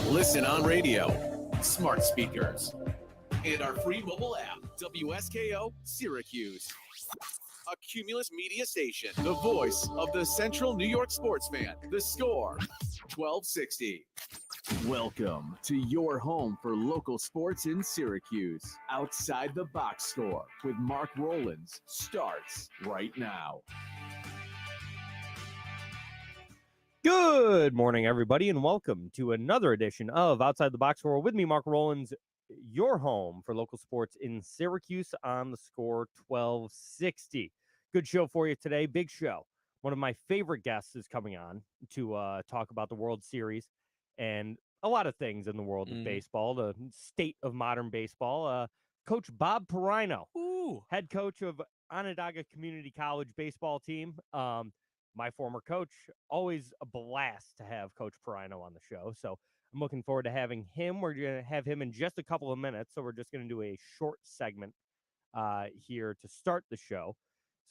Listen on radio, smart speakers, and our free mobile app, WSKO Syracuse. A Cumulus media station, the voice of the Central New York sports fan. The Score, 1260. Welcome to your home for local sports in Syracuse. Outside the Box Score with Mark Rowlands starts right now. Good morning, everybody, and welcome to another edition of Outside the Box Score with me, Mark Rowlands, your home for local sports in Syracuse on the Score 1260. Good show for you today, big show. One of my favorite guests is coming on to talk about the World Series and a lot of things in the world of baseball, the state of modern baseball. Coach Bob Perino, head coach of Onondaga Community College baseball team. My former coach, always a blast to have Coach Perino on the show. So I'm looking forward to having him. We're going to have him in just a couple of minutes. So we're just going to do a short segment here to start the show.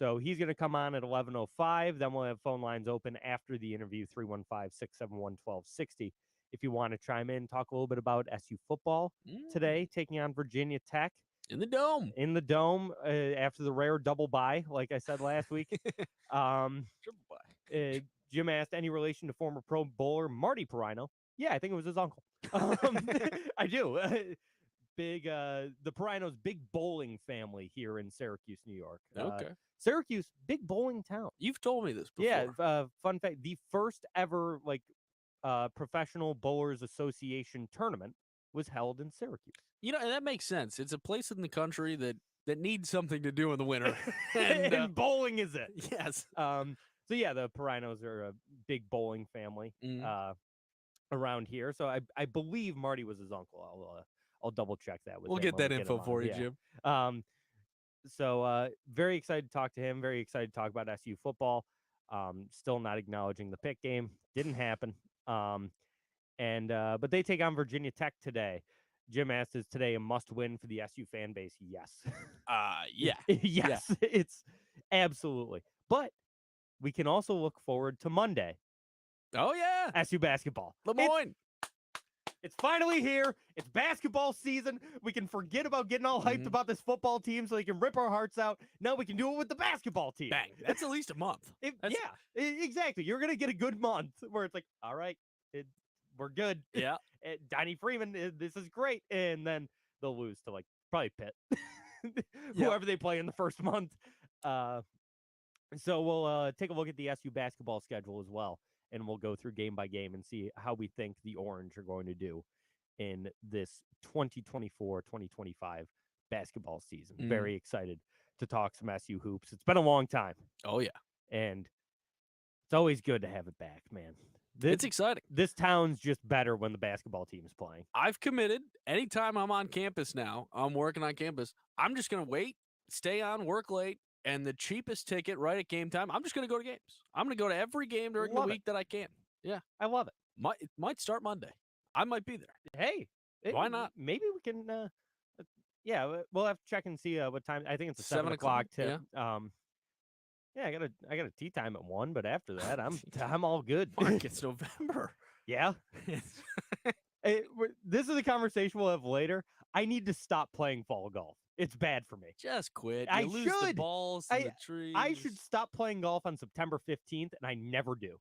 So he's going to come on at 11:05. Then we'll have phone lines open after the interview, 315-671-1260. If you want to chime in, talk a little bit about SU football today, taking on Virginia Tech. In the Dome. In the Dome after the rare double bye, like I said last week. Triple bye. Jim asked, any relation to former Pro Bowler Marty Perino? Yeah, I think it was his uncle. I do. The Perinos, big bowling family here in Syracuse, New York. Okay. Syracuse, big bowling town. You've told me this before. Yeah, fun fact, the first ever Professional Bowlers Association tournament was held in Syracuse. You know, and that makes sense. It's a place in the country that needs something to do in the winter. And bowling is it. Yes. So, yeah, the Perinos are a big bowling family around here. So I believe Marty was his uncle. I'll double-check that with him. We'll get that info for you, Jim. So very excited to talk to him. Very excited to talk about SU football. Still not acknowledging the Pitt game. Didn't happen. But they take on Virginia Tech today. Jim asked, is today a must-win for the SU fan base? Yes. Yeah. Yes, yeah. It's absolutely. But we can also look forward to Monday. Oh, yeah. SU basketball. LeMoyne. It's finally here. It's basketball season. We can forget about getting all hyped about this football team so they can rip our hearts out. Now we can do it with the basketball team. Bang. That's at least a month. Yeah, exactly. You're going to get a good month where it's like, all right, we're good. Yeah. Donnie Freeman, this is great. And then they'll lose to probably Pitt, whoever they play in the first month. So we'll take a look at the SU basketball schedule as well. And we'll go through game by game and see how we think the Orange are going to do in this 2024-2025 basketball season. Very excited to talk some SU hoops. It's been a long time. Oh, yeah. And it's always good to have it back, man. It's exciting. This town's just better when the basketball team is playing. I've committed. Anytime I'm on campus now, I'm working on campus, I'm just going to wait, stay on, work late, and the cheapest ticket right at game time, I'm just going to go to games. I'm going to go to every game during the week that I can. Yeah. I love it. It might start Monday. I might be there. Hey. Why not? Maybe we can, we'll have to check and see what time. I think it's a 7 o'clock tip. Yeah. I got a tea time at 1, but after that, I'm all good. Mark, it's November. Yeah. This is a conversation we'll have later. I need to stop playing fall golf. It's bad for me. Just quit. I lose should. The balls and the trees. I should stop playing golf on September 15th, and I never do.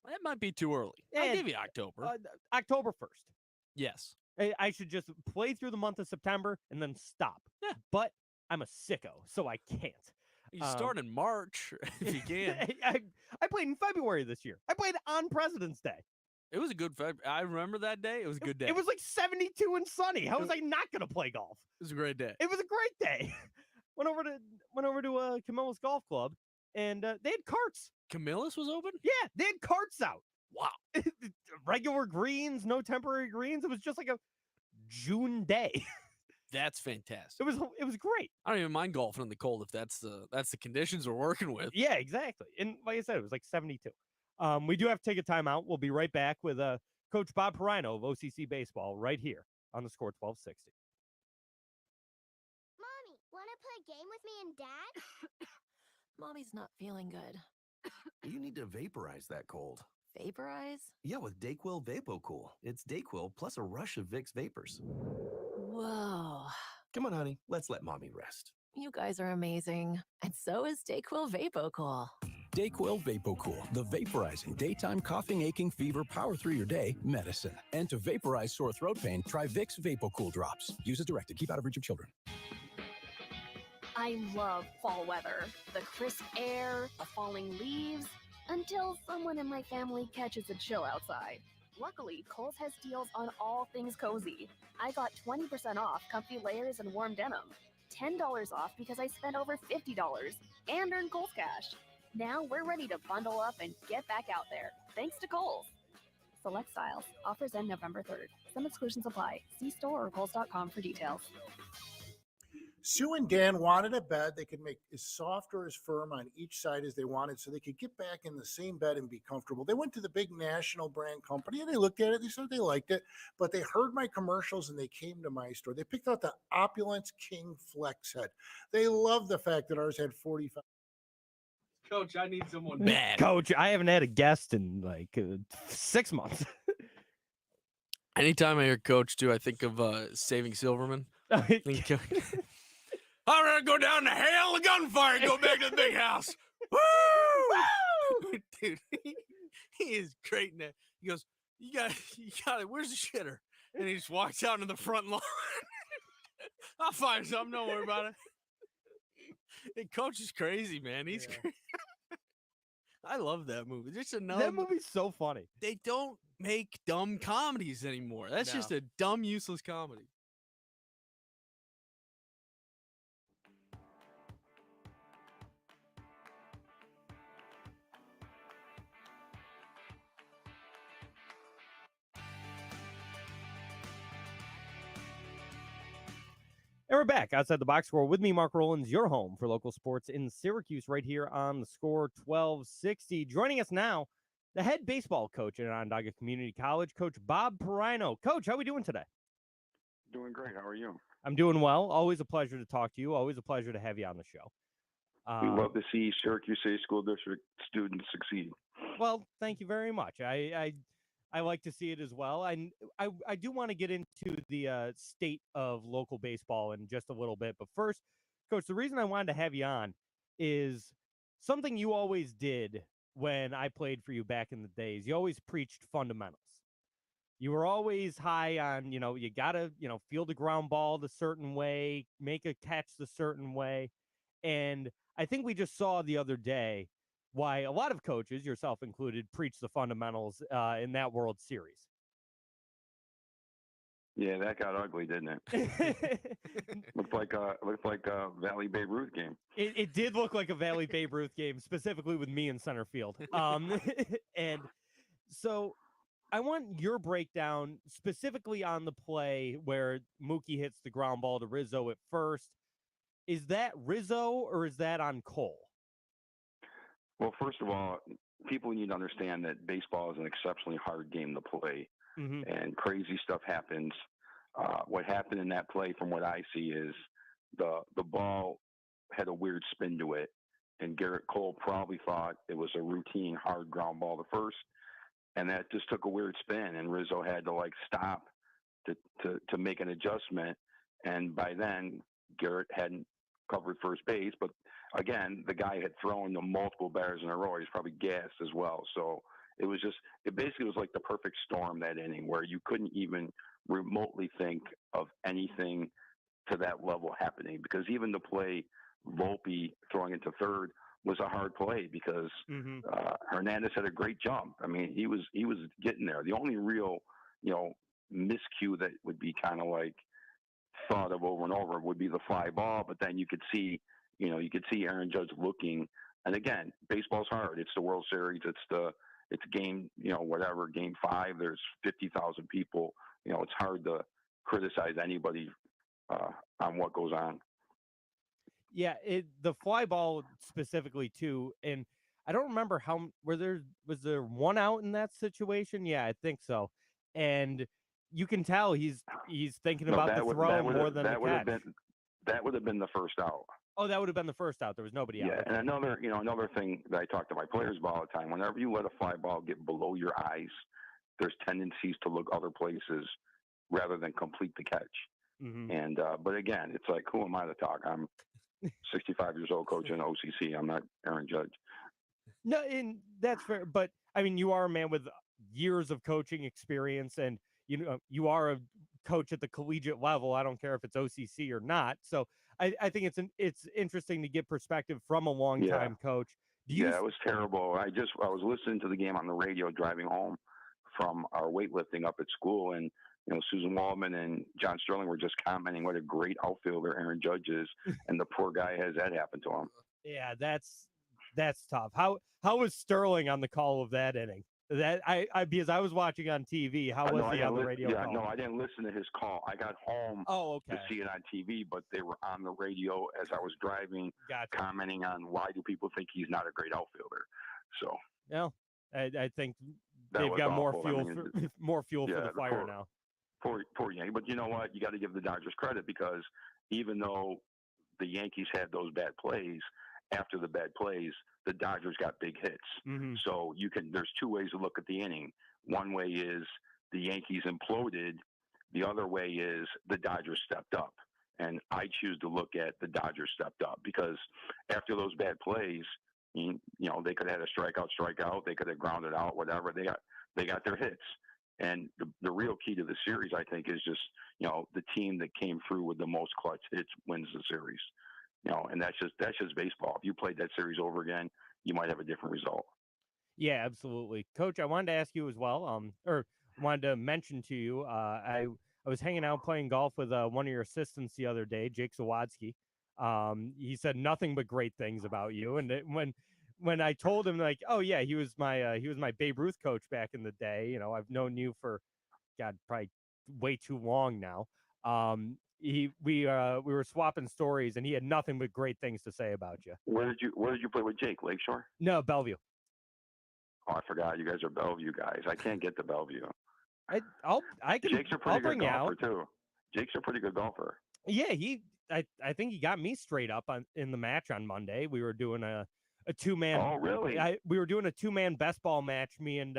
That might be too early. I'll give you October. October 1st. Yes. I should just play through the month of September and then stop. Yeah. But I'm a sicko, so I can't. You start in March if you can. I played in February this year. I played on President's Day. It was a good I remember that day. It was a good day. It was 72 and sunny. How was I not going to play golf? It was a great day. It was a great day. Went over to Camilla's Golf Club, and they had carts. Camillus was open? Yeah, they had carts out. Wow. Regular greens, no temporary greens. It was just like a June day. That's fantastic. It was great. I don't even mind golfing in the cold if that's the conditions we're working with. Yeah, exactly. And like I said, it was like 72. We do have to take a timeout. We'll be right back with Coach Bob Perino of OCC Baseball right here on the Score 1260. Mommy, want to play a game with me and Dad? Mommy's not feeling good. You need to vaporize that cold. Vaporize? Yeah, with Dayquil VapoCool. It's Dayquil plus a rush of Vicks vapors. Whoa. Come on, honey. Let's let mommy rest. You guys are amazing. And so is Dayquil VapoCool. Dayquil VapoCool, the vaporizing daytime coughing, aching, fever, power through your day medicine. And to vaporize sore throat pain, try Vicks VapoCool drops. Use as directed. Keep out of reach of children. I love fall weather. The crisp air, the falling leaves, until someone in my family catches a chill outside. Luckily, Kohl's has deals on all things cozy. I got 20% off comfy layers and warm denim, $10 off because I spent over $50, and earned Kohl's cash. Now we're ready to bundle up and get back out there, thanks to Kohl's. Select styles. Offers end November 3rd. Some exclusions apply. See store or Kohl's.com for details. Sue and Dan wanted a bed they could make as soft or as firm on each side as they wanted so they could get back in the same bed and be comfortable. They went to the big national brand company and they looked at it. They said they liked it, but they heard my commercials and they came to my store. They picked out the Opulence King Flex Head. They loved the fact that ours had 45. Coach, I need someone bad. Coach, I haven't had a guest in like 6 months. Anytime I hear Coach too, I think of Saving Silverman. I'm gonna go down to hell of gunfire and go back to the big house. Woo! Woo! Dude, he is great in that. He goes, you got it. Where's the shitter? And he just walks out into the front lawn. I'll find something. Don't worry about it. And Coach is crazy, man. He's crazy. I love that movie. Just another. That movie's so funny. They don't make dumb comedies anymore. That's just a dumb, useless comedy. And we're back outside the box score with me, Mark Rowlands, your home for local sports in Syracuse, right here on the Score 1260. Joining us now, the head baseball coach at Onondaga Community College, Coach Bob Perino. Coach, how are we doing today? Doing great. How are you? I'm doing well. Always a pleasure to talk to you. Always a pleasure to have you on the show. We love to see Syracuse City School District students succeed. Well, thank you very much. I like to see it as well. I do want to get into the state of local baseball in just a little bit. But first, Coach, the reason I wanted to have you on is something you always did when I played for you back in the days. You always preached fundamentals. You were always high on, you got to, field a ground ball the certain way, make a catch the certain way. And I think we just saw the other day why a lot of coaches, yourself included, preach the fundamentals in that World Series. Yeah, that got ugly, didn't it? looked like a Valley Babe Ruth game. It did look like a Valley Babe Ruth game, specifically with me in center field. And so I want your breakdown specifically on the play where Mookie hits the ground ball to Rizzo at first. Is that Rizzo or is that on Cole? Well, first of all, people need to understand that baseball is an exceptionally hard game to play, and crazy stuff happens. What happened in that play, from what I see, is the ball had a weird spin to it, and Garrett Cole probably thought it was a routine hard ground ball to first, and that just took a weird spin, and Rizzo had to stop to make an adjustment, and by then Garrett hadn't covered first base, but again, the guy had thrown the multiple batters in a row. He's probably gassed as well. So it basically was like the perfect storm that inning, where you couldn't even remotely think of anything to that level happening, because even the play Volpe throwing into third was a hard play because Hernandez had a great jump. I mean, he was getting there. The only real, miscue that would be kind of thought of over and over would be the fly ball, but then you could see Aaron Judge looking And again, baseball's hard. It's the World Series. It's game, whatever, game 5. There's 50,000 people. It's hard to criticize anybody on what goes on. Yeah, the fly ball specifically too, and I don't remember was there one out in that situation? Yeah, I think so. And you can tell he's thinking about the throw more than the catch. That would have been the first out. Oh, that would have been the first out. There was nobody out. Yeah, and another thing that I talk to my players about all the time, whenever you let a fly ball get below your eyes, there's tendencies to look other places rather than complete the catch. Mm-hmm. And but again, it's like, who am I to talk? I'm 65 years old, coaching OCC. I'm not Aaron Judge. No, and that's fair. But I mean, you are a man with years of coaching experience, and you are a coach at the collegiate level. I don't care if it's OCC or not. So I think it's interesting to get perspective from a longtime coach. It was terrible. I was listening to the game on the radio driving home from our weightlifting up at school, and Susan Waldman and John Sterling were just commenting what a great outfielder Aaron Judge is, and the poor guy has that happen to him. Yeah, that's tough. How was Sterling on the call of that inning? That because I was watching on TV. How was he on the radio call? No, I didn't listen to his call. I got home to see it on TV, but they were on the radio as I was driving, commenting on why do people think he's not a great outfielder. So I think they've got more fuel for the fire now. Poor Yankee. But you know what? You got to give the Dodgers credit, because even though the Yankees had those bad plays, after the bad plays, the Dodgers got big hits. Mm-hmm. So there's two ways to look at the inning. One way is the Yankees imploded. The other way is the Dodgers stepped up. And I choose to look at the Dodgers stepped up, because after those bad plays, they could have had a strikeout. They could have grounded out, whatever. They got their hits. And the real key to the series, I think, is just, the team that came through with the most clutch hits wins the series. And that's just baseball. If you played that series over again, you might have a different result. Yeah, absolutely. Coach, I wanted to ask you as well, or wanted to mention to you, I was hanging out playing golf with one of your assistants the other day, Jake Zawadski. He said nothing but great things about you. And when I told him, like, oh yeah, he was my Babe Ruth coach back in the day. I've known you for, God, probably way too long now. We were swapping stories, and he had nothing but great things to say about you. Where did you play with Jake? Lakeshore? No, Bellevue. Oh, I forgot. You guys are Bellevue guys. I can't get to Bellevue. Jake's a pretty good golfer too. Jake's a pretty good golfer. Yeah, I think he got me straight up in the match on Monday. We were doing a two-man. Oh, really? We were doing a two-man best ball match, me and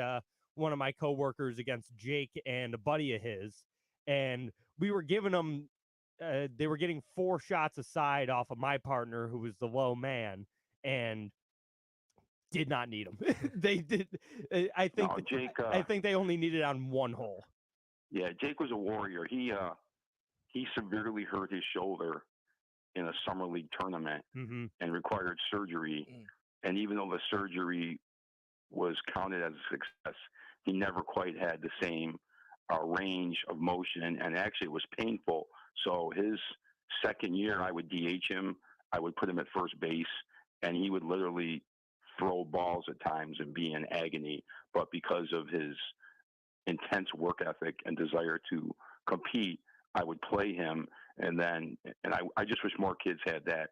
one of my coworkers against Jake and a buddy of his, and we were giving them. They were getting 4 shots aside off of my partner, who was the low man, and did not need them. They did. I think they only needed on one hole. Yeah, Jake was a warrior. He severely hurt his shoulder in a summer league tournament and required surgery. And even though the surgery was counted as a success, he never quite had the same range of motion, and actually it was painful. So his second year, I would DH him. I would put him at first base, and he would literally throw balls at times and be in agony. But because of his intense work ethic and desire to compete, I would play him. And I just wish more kids had that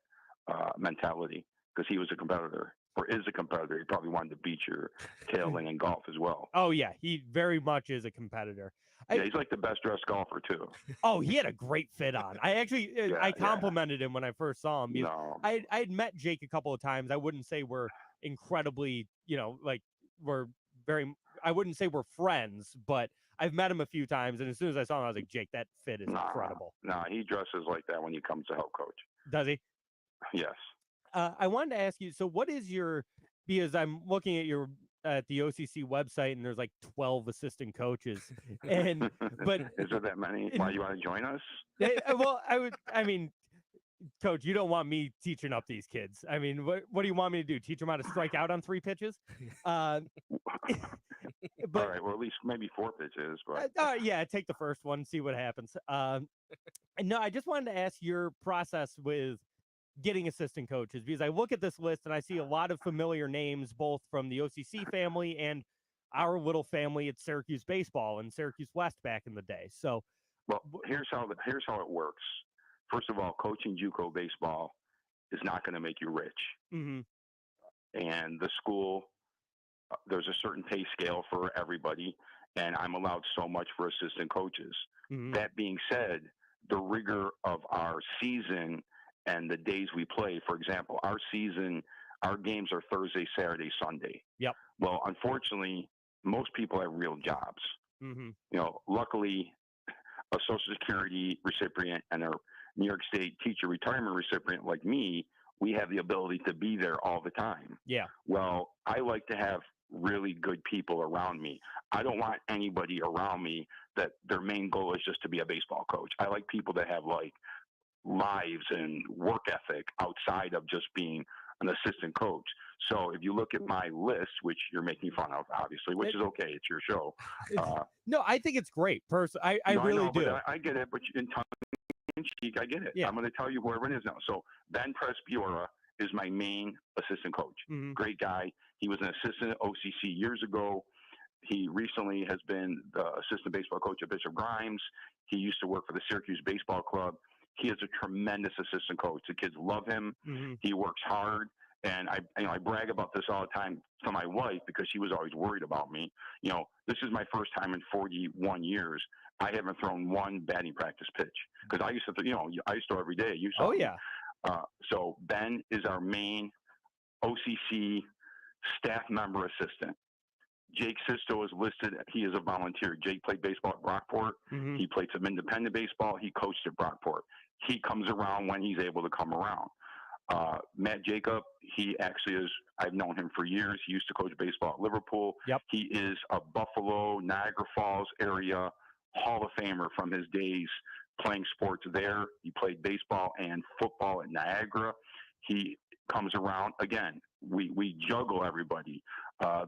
mentality, because he was a competitor, or is a competitor. He probably wanted to beat your tail in golf as well. Oh, yeah. He very much is a competitor. Yeah, he's like the best dressed golfer, too. Oh, he had a great fit on. I actually, I complimented him when I first saw him. I had met Jake a couple of times. I wouldn't say we're incredibly, I wouldn't say we're friends, but I've met him a few times. And as soon as I saw him, I was like, Jake, that fit is incredible. No, he dresses like that when he comes to help coach. Does he? Yes. I wanted to ask you, so what is because I'm looking at the OCC website, and there's like 12 assistant coaches, but is there that many? Why you want to join us? Well, Coach, you don't want me teaching up these kids. I mean, what do you want me to do? Teach them how to strike out on 3 pitches? All right, well, at least maybe 4 pitches. But yeah, take the first one, see what happens. No, I just wanted to ask your process with getting assistant coaches, because I look at this list and I see a lot of familiar names, both from the OCC family and our little family at Syracuse baseball and Syracuse West back in the day. So, well, here's how it works. First of all, coaching JUCO baseball is not going to make you rich. Mm-hmm. And the school, there's a certain pay scale for everybody, and I'm allowed so much for assistant coaches. Mm-hmm. That being said, the rigor of our season and the days we play, for example, our games are Thursday, Saturday, Sunday. Yep. Well, unfortunately, most people have real jobs. Mm-hmm. Luckily, a Social Security recipient and a New York State teacher retirement recipient like me, we have the ability to be there all the time. Yeah. Well, I like to have really good people around me. I don't want anybody around me that their main goal is just to be a baseball coach. I like people that have like lives and work ethic outside of just being an assistant coach. So if you look at my list, which you're making fun of, obviously, which is okay, it's your show. No, I think it's great. I really do. I get it, but in tongue in cheek, I get it. Yeah. I'm going to tell you whoever it is now. So Ben Presbiora is my main assistant coach. Mm-hmm. Great guy. He was an assistant at OCC years ago. He recently has been the assistant baseball coach at Bishop Grimes. He used to work for the Syracuse Baseball Club. He is a tremendous assistant coach. The kids love him. Mm-hmm. He works hard. And I brag about this all the time to my wife because she was always worried about me. This is my first time in 41 years. I haven't thrown one batting practice pitch because I used to, I used to every day. You saw Oh, me. yeah. So Ben is our main OCC staff member assistant. Jake Sisto is listed. He is a volunteer. Jake played baseball at Brockport. Mm-hmm. He played some independent baseball. He coached at Brockport. He comes around when he's able to come around. Matt Jacob, he actually is, I've known him for years. He used to coach baseball at Liverpool. Yep. He is a Buffalo, Niagara Falls area Hall of Famer from his days playing sports there. He played baseball and football at Niagara. He comes around. Again, we juggle everybody.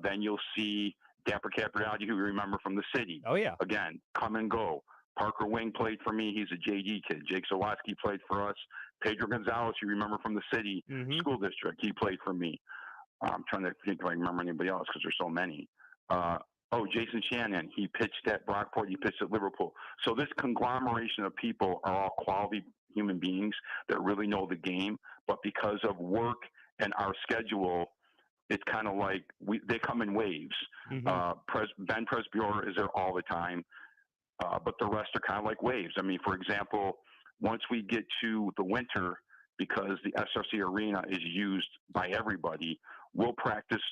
Then you'll see Dapper Capriati, who you remember from the city. Oh, yeah. Again, come and go. Parker Wing played for me. He's a JD kid. Jake Sawatsky played for us. Pedro Gonzalez, you remember from the city school district. He played for me. I'm trying to think if I remember anybody else because there's so many. Jason Shannon. He pitched at Brockport. He pitched at Liverpool. So this conglomeration of people are all quality human beings that really know the game. But because of work and our schedule, it's kind of like they come in waves. Mm-hmm. Ben Presbiora is there all the time. But the rest are kind of like waves. I mean, for example, once we get to the winter, because the SRC arena is used by everybody, we'll practice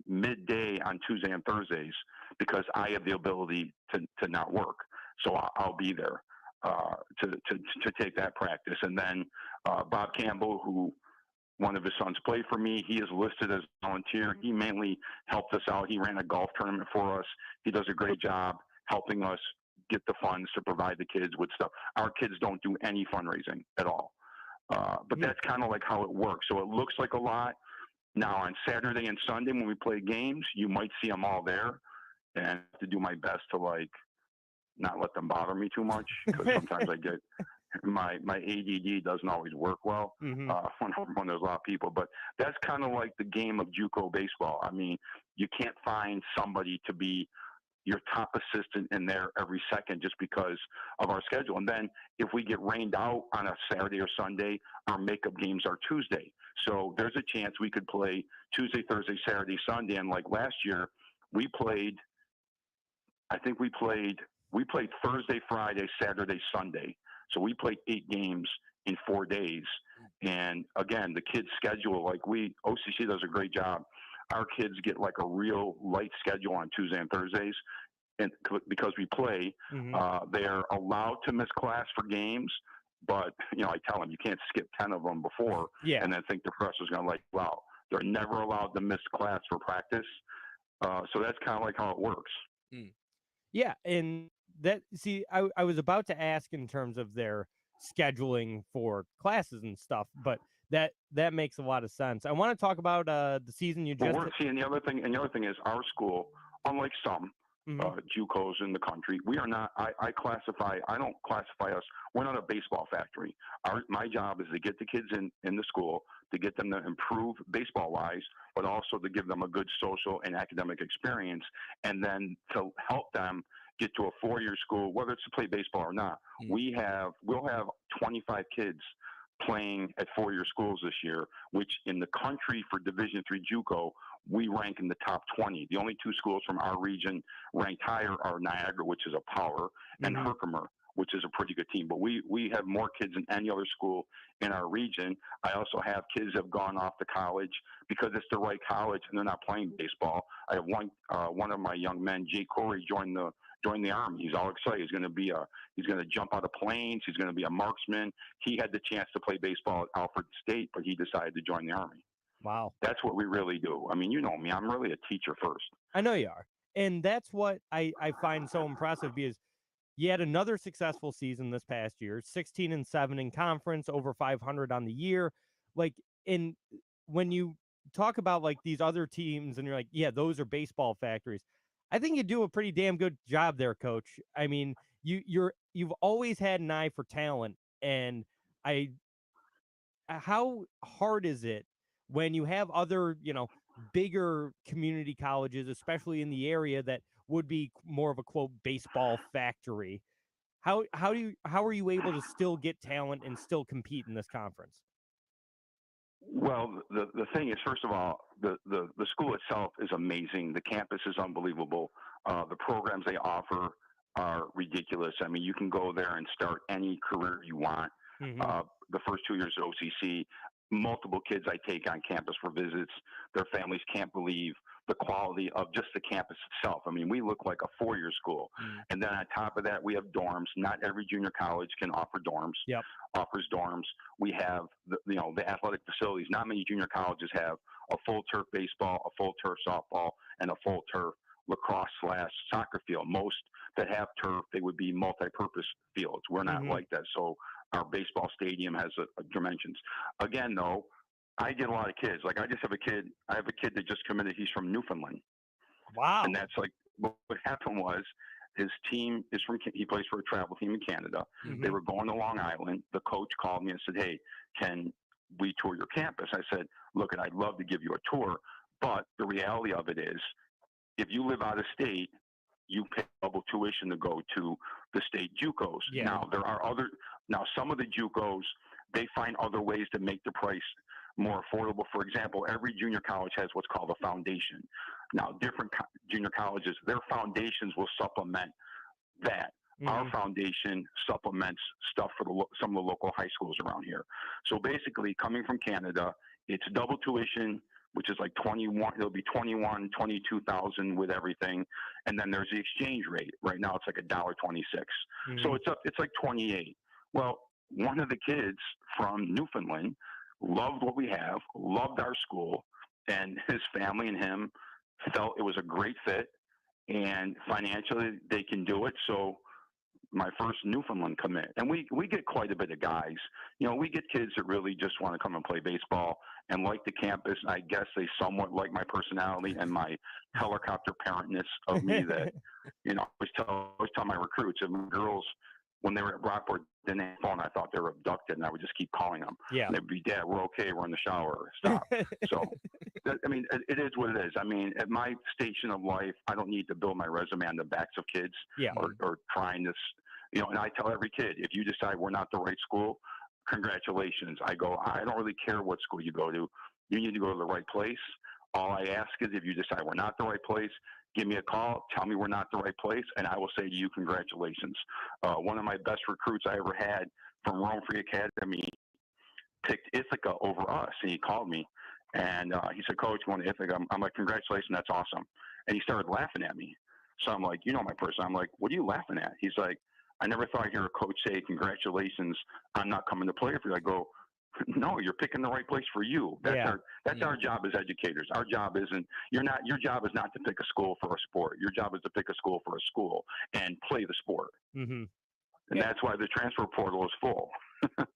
midday on Tuesday and Thursdays because I have the ability to not work. So I'll be there to take that practice. And then Bob Campbell, who one of his sons played for me, he is listed as a volunteer. He mainly helped us out. He ran a golf tournament for us. He does a great job helping us get the funds to provide the kids with stuff. Our kids don't do any fundraising at all. But that's kind of like how it works. So it looks like a lot. Now on Saturday and Sunday when we play games, you might see them all there, and I have to do my best to not let them bother me too much because sometimes I get my ADD doesn't always work well when there's a lot of people. But that's kind of like the game of JUCO baseball. I mean, you can't find somebody to be your top assistant in there every second just because of our schedule. And then if we get rained out on a Saturday or Sunday, our makeup games are Tuesday. So there's a chance we could play Tuesday, Thursday, Saturday, Sunday. And like last year, we played Thursday, Friday, Saturday, Sunday. So we played 8 games in 4 days. And again, the kids' schedule, OCC does a great job. Our kids get like a real light schedule on Tuesday and Thursdays. And because we play, they're allowed to miss class for games. But, I tell them you can't skip 10 of them before and then think the professor's going to wow, they're never allowed to miss class for practice. So that's kind of like how it works. Yeah. And I was about to ask in terms of their scheduling for classes and stuff, but that makes a lot of sense. I want to talk about the season you just. And the other thing is our school, unlike some, JUCOs in the country. We are not. I don't classify us. We're not a baseball factory. My job is to get the kids in the school, to get them to improve baseball wise, but also to give them a good social and academic experience, and then to help them get to a 4-year school, whether it's to play baseball or not. We'll have 25 kids playing at 4-year schools this year, which in the country for Division III JUCO, we rank in the top 20. The only 2 schools from our region ranked higher are Niagara, which is a power, and Herkimer, which is a pretty good team. But we have more kids than any other school in our region. I also have kids that have gone off to college because it's the right college and they're not playing baseball. I have one of my young men, Jay Corey, joined the Army. He's all excited. He's going to jump out of planes. He's going to be a marksman. He had the chance to play baseball at Alfred State, but he decided to join the Army. Wow. That's what we really do. I mean, you know me. I'm really a teacher first. I know you are. And that's what I find so impressive, because you had another successful season this past year, 16-7 in conference, over 500 on the year. Like, and when you talk about like these other teams and you're like, yeah, those are baseball factories, I think you do a pretty damn good job there, Coach. I mean, you've always had an eye for talent, and how hard is it when you have other, bigger community colleges, especially in the area, that would be more of a quote baseball factory? How are you able to still get talent and still compete in this conference? Well, the thing is, first of all, the school itself is amazing. The campus is unbelievable. The programs they offer are ridiculous. I mean, you can go there and start any career you want. The first 2 years at OCC, multiple kids I take on campus for visits. Their families can't believe the quality of just the campus itself. I mean, we look like a 4-year school. And then on top of that, we have dorms. Not every junior college can offer dorms. Offers dorms. We have the athletic facilities. Not many junior colleges have a full turf baseball, a full turf softball, and a full turf lacrosse/soccer field. Most that have turf, they would be multi-purpose fields. We're not like that. So our baseball stadium has dimensions. Again, though, I get a lot of kids. Like, I have a kid that just committed. He's from Newfoundland. Wow. And that's like, what happened was, his team is he plays for a travel team in Canada. They were going to Long Island. The coach called me and said, hey, can we tour your campus? I said, look, I'd love to give you a tour, but the reality of it is, if you live out of state, you pay double tuition to go to the state JUCOs. Now, some of the JUCOs, they find other ways to make the price more affordable. For example, every junior college has what's called a foundation. Now, different junior colleges, their foundations will supplement that. Our foundation supplements stuff for some of the local high schools around here. So basically, coming from Canada, it's double tuition, which is like 21. It'll be 22,000 with everything, and then there's the exchange rate. Right now, it's like $1.26. So it's like 28. Well, one of the kids from Newfoundland loved what we have, loved our school, and his family and him felt it was a great fit, and financially they can do it. So my first Newfoundland commit, and we get quite a bit of guys. We get kids that really just want to come and play baseball and like the campus. I guess they somewhat like my personality and my helicopter parentness of me that, I always tell my recruits, if my girls, when they were at Rockport, didn't have phone, I thought they were abducted, and I would just keep calling them. And they'd be, Dad, we're okay, we're in the shower, stop. So, it is what it is. I mean, at my station of life, I don't need to build my resume on the backs of kids or trying this, and I tell every kid, if you decide we're not the right school, congratulations. I don't really care what school you go to. You need to go to the right place. All I ask is, if you decide we're not the right place, give me a call, tell me we're not the right place, and I will say to you, congratulations. One of my best recruits I ever had from Rome Free Academy picked Ithaca over us, and he called me, and he said, Coach, going to Ithaca? I'm like, congratulations, that's awesome. And he started laughing at me. So I'm like, my person. I'm like, what are you laughing at? He's like, I never thought I'd hear a coach say, congratulations, I'm not coming to play for you. I go, no, you're picking the right place for you. That's our job as educators. Our job isn't, your job is not to pick a school for a sport. Your job is to pick a school for a school and play the sport. And that's why the transfer portal is full.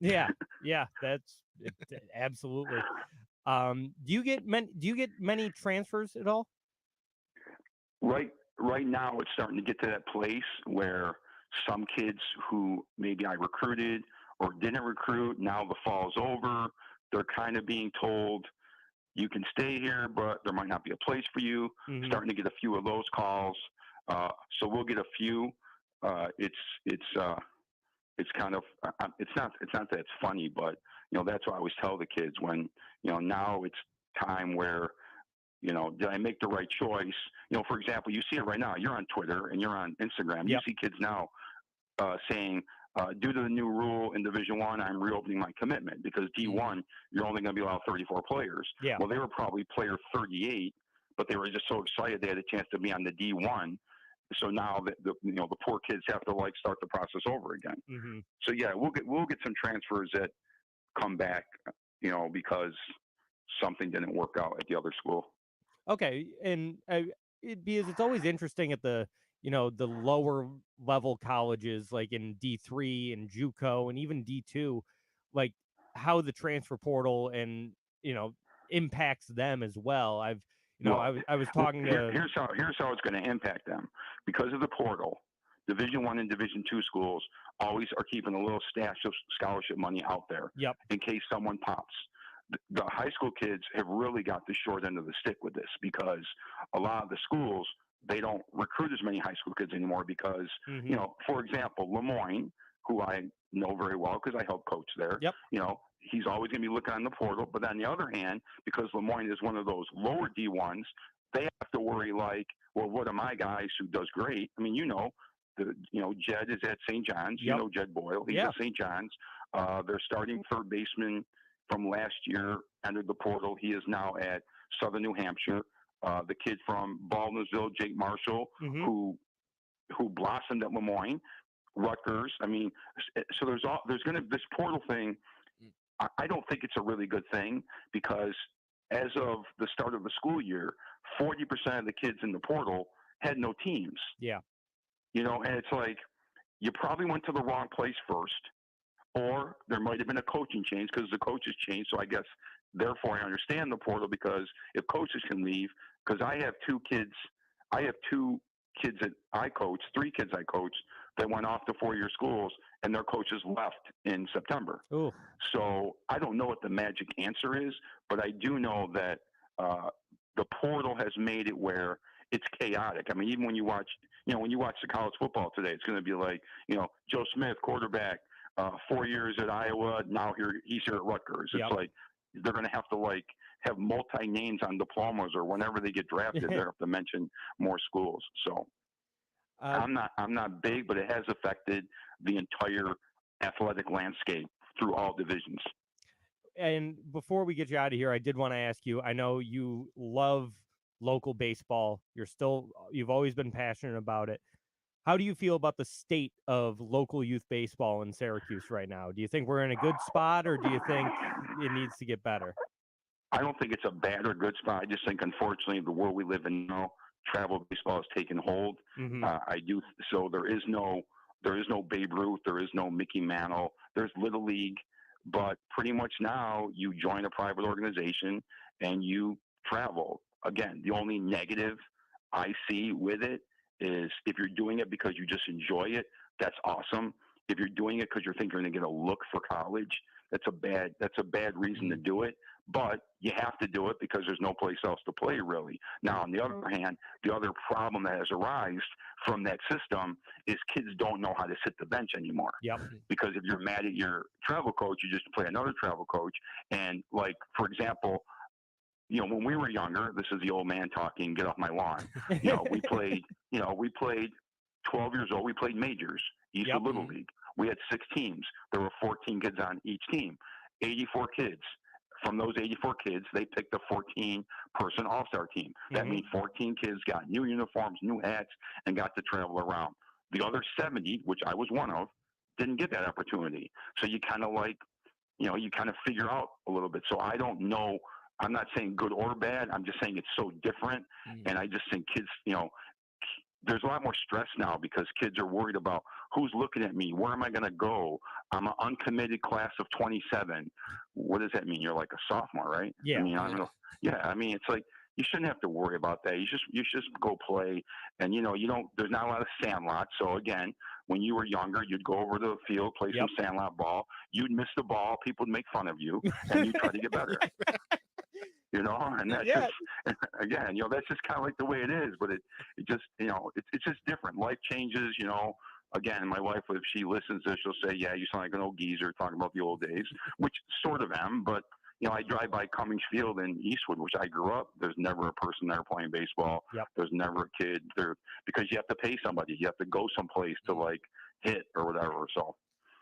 That's absolutely. Do you get many transfers at all? Right right now it's starting to get to that place where some kids who maybe I recruited or didn't recruit, now the fall's over. They're kind of being told, you can stay here, but there might not be a place for you. Starting to get a few of those calls. So we'll get a few. It's kind of, it's not that it's funny, but that's what I always tell the kids when, now it's time where, did I make the right choice? For example, you see it right now. You're on Twitter and you're on Instagram. You see kids now saying, due to the new rule in Division I, I'm reopening my commitment because D1, you're only going to be allowed 34 players. Yeah. Well, they were probably player 38, but they were just so excited they had a chance to be on the D1. So now the poor kids have to start the process over again. So yeah, we'll get some transfers that come back, because something didn't work out at the other school. Okay, and because it's always interesting at the the lower level colleges like in D3 and JUCO and even D2, like how the transfer portal and impacts them as well. I was talking to here's how it's going to impact them because of the portal. Division I and Division II schools always are keeping a little stash of scholarship money out there in case someone pops. The high school kids have really got the short end of the stick with this because a lot of the schools, they don't recruit as many high school kids anymore because, for example, LeMoyne, who I know very well because I help coach there, he's always going to be looking on the portal. But on the other hand, because LeMoyne is one of those lower D1s, they have to worry well, what are my guys who does great? I mean, Jed is at St. John's. Jed Boyle. He's at St. John's. Their starting third baseman from last year entered the portal. He is now at Southern New Hampshire. The kid from Baldwinsville, Jake Marshall, who blossomed at LeMoyne, Rutgers. I mean, so there's going to this portal thing. I don't think it's a really good thing because as of the start of the school year, 40% of the kids in the portal had no teams. Yeah. And it's like you probably went to the wrong place first. Or there might have been a coaching change because the coaches changed. So I guess, therefore, I understand the portal because if coaches can leave, because I have two kids that I coach, 3 kids I coach that went off to 4-year schools, and their coaches left in September. Ooh. So I don't know what the magic answer is, but I do know that the portal has made it where it's chaotic. I mean, even when you watch the college football today, it's going to be like, Joe Smith, quarterback. 4 years at Iowa. Now he's here at Rutgers. It's like they're going to have to have multi names on diplomas or whenever they get drafted, they have to mention more schools. So I'm not big, but it has affected the entire athletic landscape through all divisions. And before we get you out of here, I did want to ask you. I know you love local baseball. You've always been passionate about it. How do you feel about the state of local youth baseball in Syracuse right now? Do you think we're in a good spot, or do you think it needs to get better? I don't think it's a bad or good spot. I just think, unfortunately, the world we live in now, travel baseball has taken hold. I do. So there is no Babe Ruth. There is no Mickey Mantle. There's Little League, but pretty much now you join a private organization and you travel. Again, the only negative I see with it is if you're doing it because you just enjoy it, that's awesome. If you're doing it because you think you're going to get a look for college, that's a bad reason to do it. But you have to do it because there's no place else to play, really. Now, on the other hand, the other problem that has arisen from that system is kids don't know how to sit the bench anymore. Yep. Because if you're mad at your travel coach, you just play another travel coach. And for example, when we were younger, this is the old man talking, get off my lawn. We played 12 years old. We played majors, East of Little League. We had 6 teams. There were 14 kids on each team, 84 kids. From those 84 kids, they picked a 14-person all-star team. That means 14 kids got new uniforms, new hats, and got to travel around. The other 70, which I was one of, didn't get that opportunity. So you kind of figure out a little bit. So I don't know. I'm not saying good or bad. I'm just saying it's so different. And I just think kids, there's a lot more stress now because kids are worried about who's looking at me. Where am I going to go? I'm an uncommitted class of 27. What does that mean? You're like a sophomore, right? Yeah. I mean, I don't know. Yeah. I mean, it's like you shouldn't have to worry about that. You just go play, and you don't. There's not a lot of sandlots. So again, when you were younger, you'd go over to the field, play some sandlot ball. You'd miss the ball, people would make fun of you, and you try to get better. And that's just again, that's just kind of like the way it is. But it just, it's just different. Life changes. Again, my wife, if she listens to this, she'll say, "Yeah, you sound like an old geezer talking about the old days," which sort of am, but. I drive by Cummings Field in Eastwood, which I grew up. There's never a person there playing baseball. There's never a kid there because you have to pay somebody. You have to go someplace to hit or whatever. So,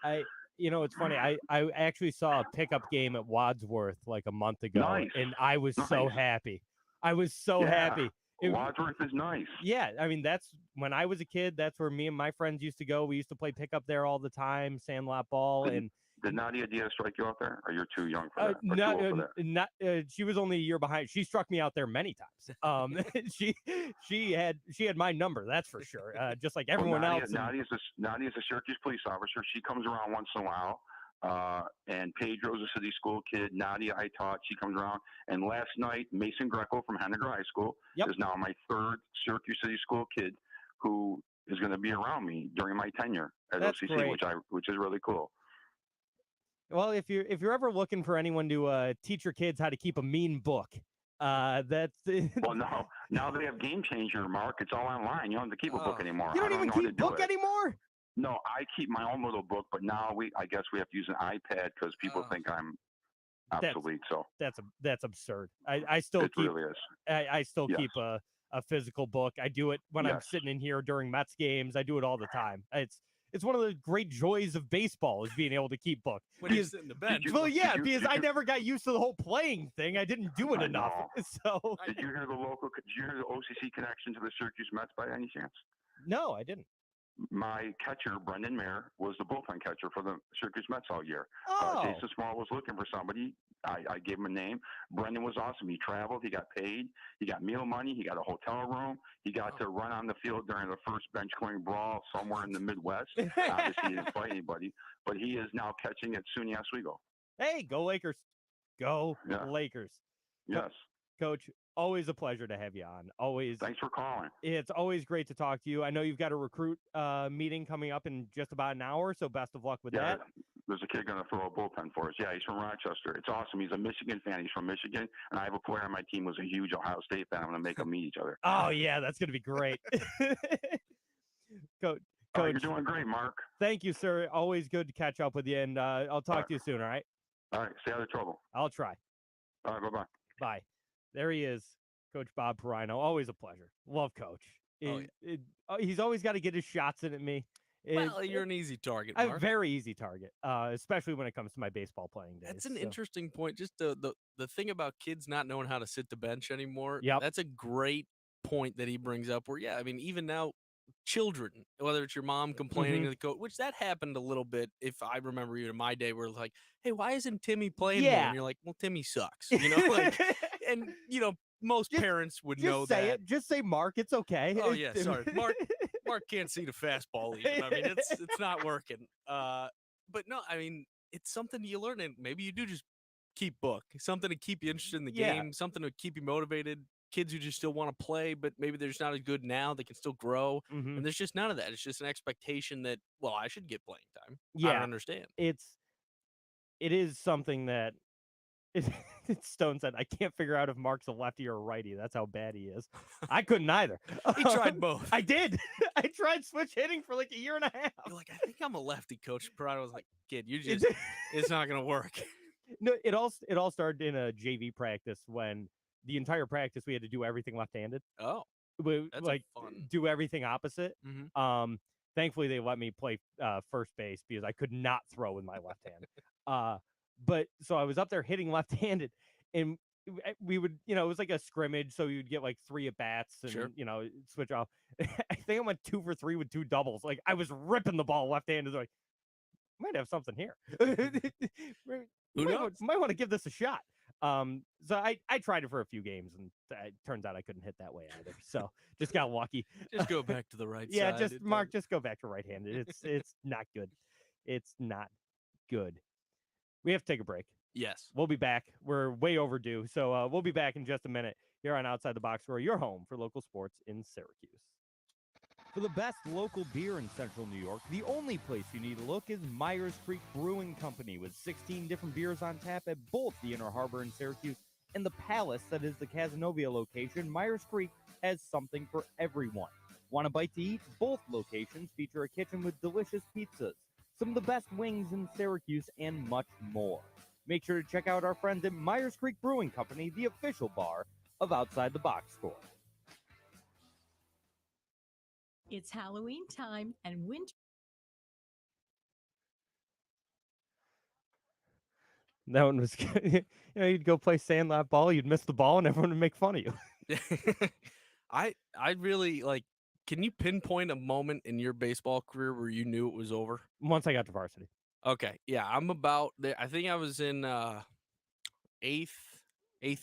it's funny. I actually saw a pickup game at Wadsworth like a month ago, and I was so happy. I was so happy. Wadsworth is nice. Yeah, I mean that's when I was a kid. That's where me and my friends used to go. We used to play pickup there all the time, sandlot ball, and. Did Nadia Diaz strike you out there? Or you're too young for that? She was only a year behind. She struck me out there many times. She had my number, that's for sure. Just like everyone else. Nadia's a Syracuse police officer. She comes around once in a while. And Pedro's a city school kid. Nadia, I taught. She comes around. And last night, Mason Greco from Henniger High School is now my third Syracuse City School kid who is going to be around me during my tenure at OCC, great. which is really cool. Well, if you're ever looking for anyone to teach your kids how to keep a mean book, that's well, now they have Game Changer, Mark. It's all online. You don't have to keep a book anymore. You don't even keep book anymore? No, I keep my own little book, but now I guess we have to use an iPad because people think I'm obsolete. That's absurd. I still keep. Really is. I still keep a physical book. I do it when I'm sitting in here during Mets games. I do it all the time. It's one of the great joys of baseball is being able to keep books. When you sit in the bench. Because I never got used to the whole playing thing. I didn't do it enough. So Did you hear the OCC connection to the Syracuse Mets by any chance? No, I didn't. My catcher, Brendan Mayer, was the bullpen catcher for the Syracuse Mets all year. Jason Small was looking for somebody. I gave him a name. Brendan was awesome. He traveled. He got paid. He got meal money. He got a hotel room. He got to run on the field during the first bench clearing brawl somewhere in the Midwest. Obviously, he didn't fight anybody. But he is now catching at SUNY Oswego. Hey, go Lakers. Go Lakers. Yes. Coach, always a pleasure to have you on. Always. Thanks for calling. It's always great to talk to you. I know you've got a recruit meeting coming up in just about an hour, so best of luck with that. There's a kid going to throw a bullpen for us. Yeah, he's from Rochester. It's awesome. He's a Michigan fan. He's from Michigan, and I have a player on my team who's a huge Ohio State fan. I'm going to make them meet each other. Oh, yeah, that's going to be great. Coach, you're doing great, Mark. Thank you, sir. Always good to catch up with you, and I'll talk to you soon, all right? All right, stay out of trouble. I'll try. All right, bye-bye. Bye. There he is, Coach Bob Perino. Always a pleasure. Love Coach. He's always got to get his shots in at me. Well, you're an easy target, Mark. A very easy target, especially when it comes to my baseball playing days. That's an interesting point. Just the thing about kids not knowing how to sit the bench anymore. Yep. That's a great point that he brings up where, I mean, even now, children, whether it's your mom complaining to the coach, which that happened a little bit, if I remember you in my day, where like, hey, why isn't Timmy playing more? And you're like, well, Timmy sucks. And, most parents would know that. Just say Mark. It's okay. Oh, yeah, sorry. Mark can't see the fastball even. I mean, it's not working. But no, I mean, it's something you learn, and maybe you do just keep book, something to keep you interested in the game, something to keep you motivated. Kids who just still want to play, but maybe they're just not as good now. They can still grow, and there's just none of that. It's just an expectation that, well, I should get playing time. I don't understand. It is something that Stone said, I can't figure out if Mark's a lefty or a righty. That's how bad he is. I couldn't either. He tried both. I did. I tried switch hitting for like a year and a half. You're like, I think I'm a lefty. Coach Perino was like, kid, it's not going to work. No, it all started in a JV practice when the entire practice we had to do everything left-handed. Oh, that's like fun. Do everything opposite. Thankfully they let me play first base because I could not throw with my left hand. But so I was up there hitting left-handed, and we would, it was like a scrimmage, so you'd get like 3 at bats and switch off. I think I went 2 for 3 with 2 doubles. Like I was ripping the ball left-handed. Like, might have something here. Who knows? Might want to give this a shot. So I tried it for a few games, and it turns out I couldn't hit that way either. So just got lucky. Just go back to the right side. Yeah, Mark, just go back to right-handed. It's not good. It's not good. We have to take a break. Yes. We'll be back. We're way overdue. So we'll be back in just a minute here on Outside the Box Score, your home for local sports in Syracuse. For the best local beer in Central New York, the only place you need to look is Myers Creek Brewing Company, with 16 different beers on tap at both the Inner Harbor in Syracuse and the Palace that is the Cazenovia location. Myers Creek has something for everyone. Want a bite to eat? Both locations feature a kitchen with delicious pizzas, some of the best wings in Syracuse, and much more. Make sure to check out our friends at Myers Creek Brewing Company, the official bar of Outside the Box Score. It's Halloween time and winter. That one was good. You'd go play sandlot ball, you'd miss the ball, and everyone would make fun of you. I really like. Can you pinpoint a moment in your baseball career where you knew it was over? Once I got to varsity. Okay, yeah, I'm about there. I think I was in eighth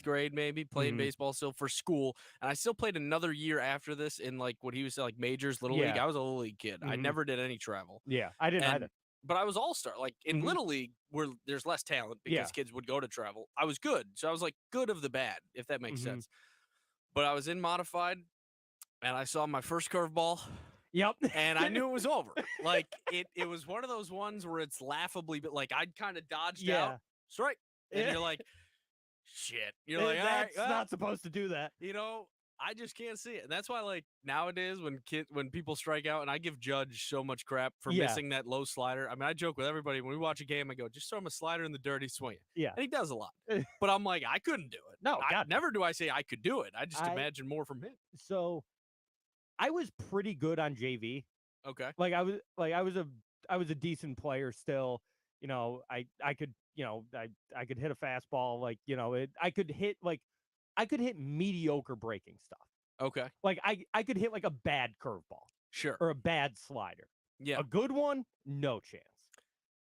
grade, maybe playing baseball still for school, and I still played another year after this in like what he was like majors, little league. I was a little league kid. I never did any travel. Yeah, I didn't either. But I was all-star. Like in little league, where there's less talent because kids would go to travel, I was good. So I was like good of the bad, if that makes sense. But I was in modified, and I saw my first curveball. Yep. And I knew it was over. Like it was one of those ones where it's laughably, but like I'd kind of dodged out, strike, and you're like, shit. You're like, that's not supposed to do that. You know, I just can't see it. And that's why, like nowadays, when people strike out, and I give Judge so much crap for missing that low slider. I mean, I joke with everybody when we watch a game. I go, just throw him a slider in the dirt, he's swinging. Yeah, and he does a lot. But I'm like, I couldn't do it. No, God, never do I say I could do it. I just imagine more from him. So, I was pretty good on JV. Okay, I was a decent player still. You know, I could I could hit a fastball. Like, you know, I could hit mediocre breaking stuff. Okay. Like I could hit like a bad curveball. Sure. Or a bad slider. Yeah. A good one, no chance.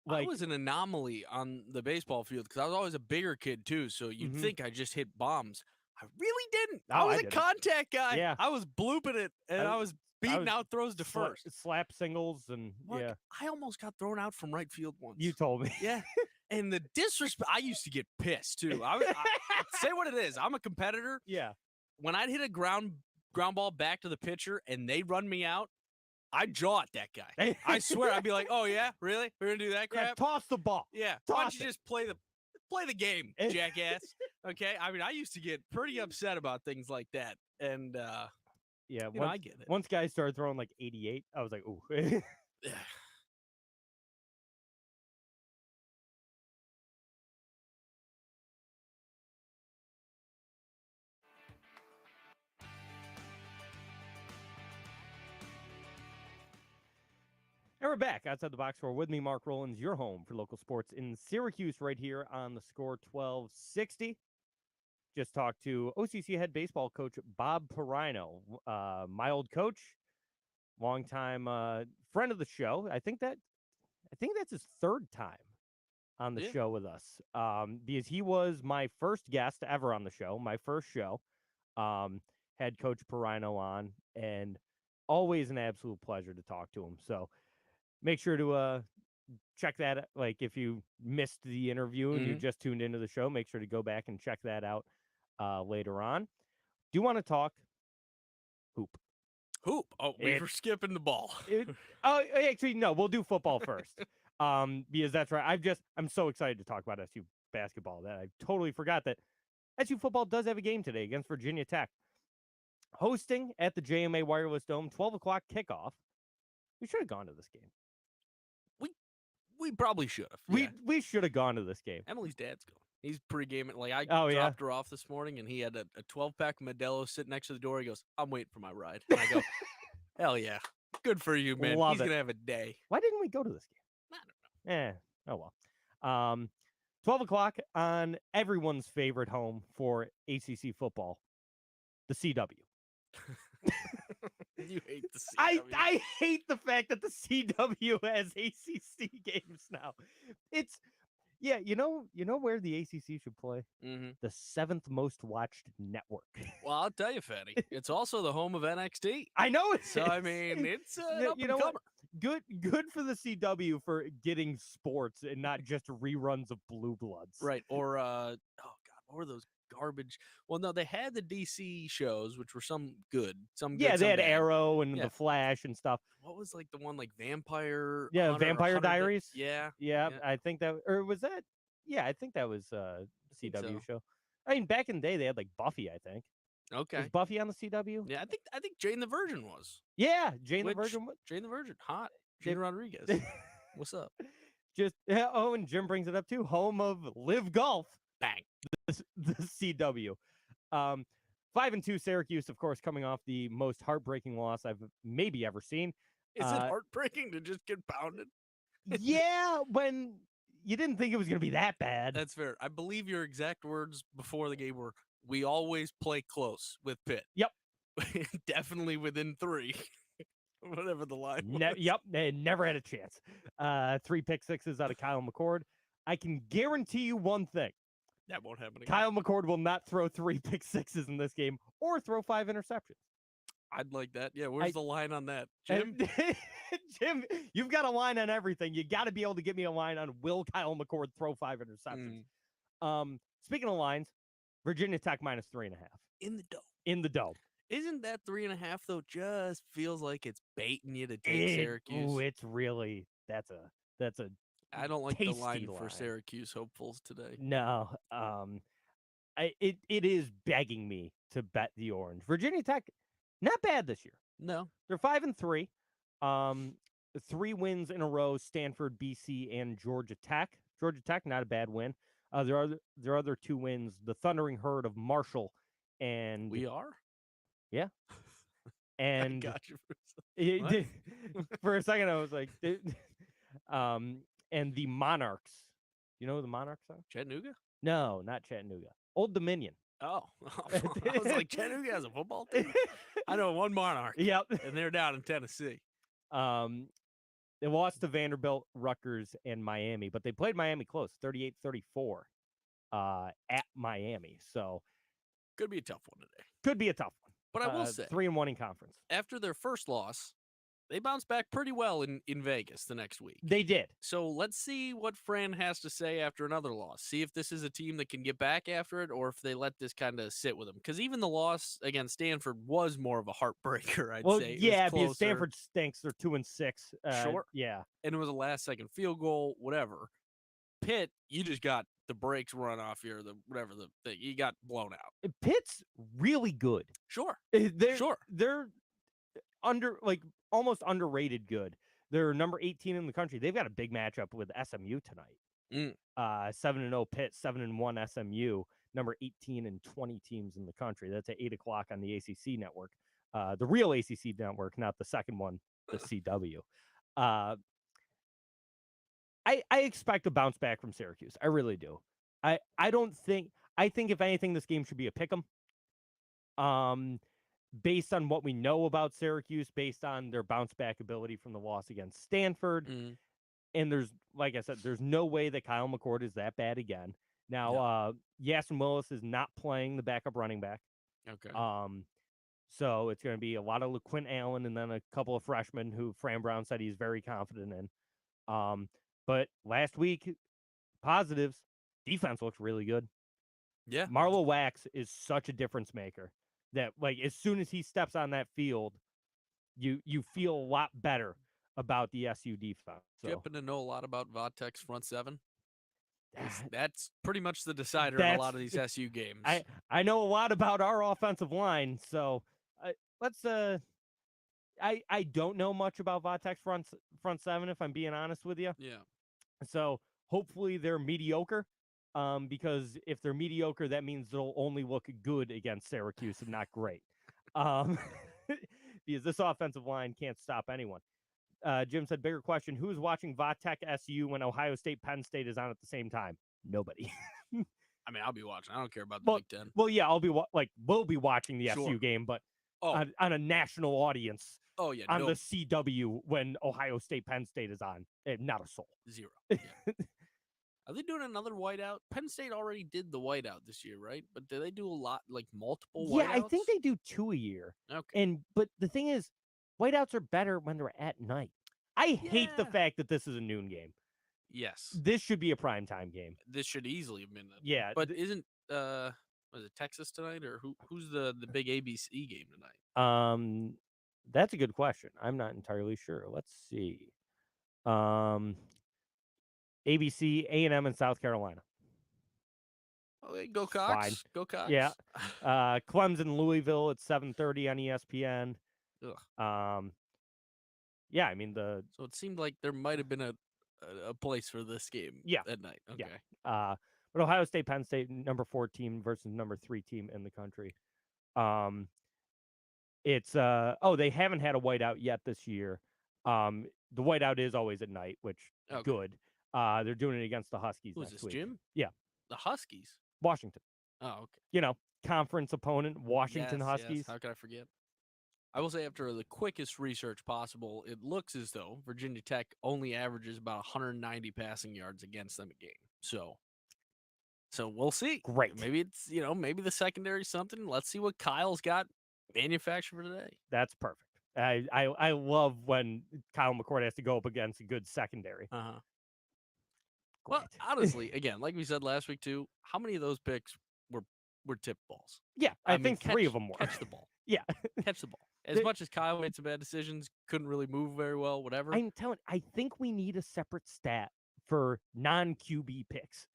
I was an anomaly on the baseball field because I was always a bigger kid too. So you'd think I just hit bombs. I really didn't. No, I was I a didn't. contact guy. Yeah. I was blooping it, and I was beating out throws to first. Slap singles and Mark, I almost got thrown out from right field once. You told me. Yeah. And the disrespect, I used to get pissed too. I say what it is. I'm a competitor. Yeah. When I'd hit a ground ball back to the pitcher and they run me out, I'd jaw at that guy. I swear, I'd be like, "Oh yeah, really? We're gonna do that crap? Yeah, toss the ball. Yeah. Why don't you just play the game, jackass?" Okay. I mean, I used to get pretty upset about things like that, and yeah, I get it. Once guys started throwing like 88, I was like, "Ooh." And we're back outside the box score with me, Mark Rowlands, your home for local sports in Syracuse, right here on the Score 1260. Just talked to OCC head baseball coach Bob Pirino, my old coach, longtime friend of the show. I think that's his third time on the show with us, because he was my first guest ever on the show, my first show. Had Coach Pirino on, and always an absolute pleasure to talk to him. So make sure to check that. Like, if you missed the interview and you just tuned into the show, make sure to go back and check that out later on. Do you want to talk hoop? Hoop. Oh, we were skipping the ball. Actually, no. We'll do football first, because that's right. I'm so excited to talk about SU basketball that I totally forgot that SU football does have a game today against Virginia Tech, hosting at the JMA Wireless Dome, 12 o'clock kickoff. We should have gone to this game. We probably should have. We should have gone to this game. Emily's dad's going. He's pre-gaming. Like, I dropped her off this morning, and he had a 12-pack Modelo sitting next to the door. He goes, "I'm waiting for my ride." And I go, "Hell yeah. Good for you, man. He's going to have a day." Why didn't we go to this game? I don't know. Oh, well. 12 o'clock on everyone's favorite home for ACC football, the CW. You hate the CW. I hate the fact that the CW has ACC games now. You know where the ACC should play? The 7th most watched network. Well, I'll tell you, Fatty, it's also the home of NXT. I know it. So, I mean, it's up-and-comer. Good for the CW for getting sports and not just reruns of Blue Bloods. Right. Or, what were those garbage. Well, no, they had the DC shows, which were some good. Yeah, good, they some had bad. Arrow and Yeah. the Flash and stuff. What was like the one like Vampire? Yeah, Hunter or Vampire Hunter Diaries. Yeah. I think that, or was that? Yeah, I think that was a think CW so. show. I mean, back in the day, they had like Buffy. I think. Okay. Was Buffy on the CW? Yeah, I think Jane the Virgin was. Yeah, Jane the Virgin. Jane the Virgin, hot. They- Gina Rodriguez. What's up? Just oh, and Jim brings it up too. Home of Live Golf. Bang. The CW. 5-2 Syracuse, of course, coming off the most heartbreaking loss I've maybe ever seen. Is it heartbreaking to just get pounded? Yeah, when you didn't think it was going to be that bad. That's fair. I believe your exact words before the game were, "We always play close with Pitt." Yep. Definitely within 3. Whatever the line was. Yep, they never had a chance. 3 pick sixes out of Kyle McCord. I can guarantee you one thing. That won't happen again. Kyle McCord will not throw 3 pick sixes in this game or throw 5 interceptions. I'd like that. Yeah, where's the line on that? Jim? Jim? Jim, you've got a line on everything. You got to be able to give me a line on will Kyle McCord throw 5 interceptions. Speaking of lines, Virginia Tech minus 3.5. In the dome. In the dome. Isn't that 3.5 though? Just feels like it's baiting you to take Syracuse. Ooh, it's really that's a I don't like the tasty line for Syracuse hopefuls today. No, it is begging me to bet the orange. Virginia Tech, not bad this year. No, they're 5-3. 3 wins in a row: Stanford, BC, and Georgia Tech. Georgia Tech, not a bad win. There are other 2 wins: the Thundering Herd of Marshall, and we are. Yeah. And I got you for a second, I was like, and the Monarchs. You know who the Monarchs are? Chattanooga? No, not Chattanooga. Old Dominion. Oh, I was like, Chattanooga has a football team? I know one Monarch. Yep. And they're down in Tennessee. They lost to Vanderbilt, Rutgers, and Miami, but they played Miami close, 38-34 at Miami. So could be a tough one today. Could be a tough one. But I will say, 3-1 in conference. After their first loss, they bounced back pretty well in Vegas the next week. They did. So let's see what Fran has to say after another loss. See if this is a team that can get back after it or if they let this kind of sit with them. Because even the loss against Stanford was more of a heartbreaker, I'd say. Yeah, because Stanford stinks. They're 2-6. Sure. Yeah. And it was a last-second field goal, whatever. Pitt, you just got the brakes run off here, you got blown out. Pitt's really good. Sure. They're almost underrated good. They're number 18 in the country. They've got a big matchup with SMU tonight. 7-0 Pitt, 7-1 SMU, number 18 and 20 teams in the country. That's at 8:00 on the ACC network, the real ACC network, not the second one, the CW. I expect a bounce back from Syracuse. I really do. I think if anything, this game should be a pick 'em. Based on what we know about Syracuse, based on their bounce back ability from the loss against Stanford. And there's, like I said, there's no way that Kyle McCord is that bad again. Now, Yasin Willis is not playing the backup running back. Okay. So it's going to be a lot of LaQuint Allen and then a couple of freshmen who Fran Brown said he's very confident in. But last week, positives, defense looks really good. Yeah. Marlo Wax is such a difference maker that, like, as soon as he steps on that field, you feel a lot better about the SU defense. So. Do you happen to know a lot about Vatek's front seven? That's pretty much the decider of a lot of these SU games. I know a lot about our offensive line, so let's. I don't know much about Vatek's front seven, if I'm being honest with you. Yeah. So hopefully they're mediocre, because if they're mediocre, that means they'll only look good against Syracuse and not great. Because this offensive line can't stop anyone. Jim said, bigger question, who's watching Vatek SU when Ohio State Penn State is on at the same time? Nobody. I mean, I'll be watching. I don't care about the Big Ten. Well, yeah, we'll be watching the SU game, but on a national audience. Oh, yeah. On the CW when Ohio State Penn State is on. Not a soul. Zero. Yeah. Are they doing another whiteout? Penn State already did the whiteout this year, right? But do they do a lot, like multiple whiteouts? Yeah, I think they do 2 a year. Okay. But the thing is, whiteouts are better when they're at night. I hate the fact that this is a noon game. Yes. This should be a primetime game. This should easily have been. Yeah. But isn't Was it Texas tonight, or who's the big ABC game tonight? That's a good question. I'm not entirely sure. Let's see. ABC, A&M, and South Carolina. Oh, go Cox. Fine. Go Cox. Yeah. Clemson, Louisville at 7:30 on ESPN. Ugh. Yeah, I mean So it seemed like there might have been a place for this game at night. Okay. Yeah. But Ohio State, Penn State, number 4 team versus number 3 team in the country. It's they haven't had a whiteout yet this year. The whiteout is always at night, which good. They're doing it against the Huskies Who's next this, week. Jim? Yeah. The Huskies. Washington. Oh, okay. You know, conference opponent, Washington Huskies. Yes. How could I forget? I will say, after the quickest research possible, it looks as though Virginia Tech only averages about 190 passing yards against them a game. So we'll see. Great. Maybe it's, maybe the secondary something. Let's see what Kyle's got manufactured for today. That's perfect. I love when Kyle McCord has to go up against a good secondary. Uh-huh. Well, honestly, again, like we said last week too, how many of those picks were tip balls? Yeah, I think 3 of them were. Catch the ball. Yeah. Catch the ball. As much as Kyle made some bad decisions, couldn't really move very well, whatever. I'm telling you, I think we need a separate stat for non-QB picks.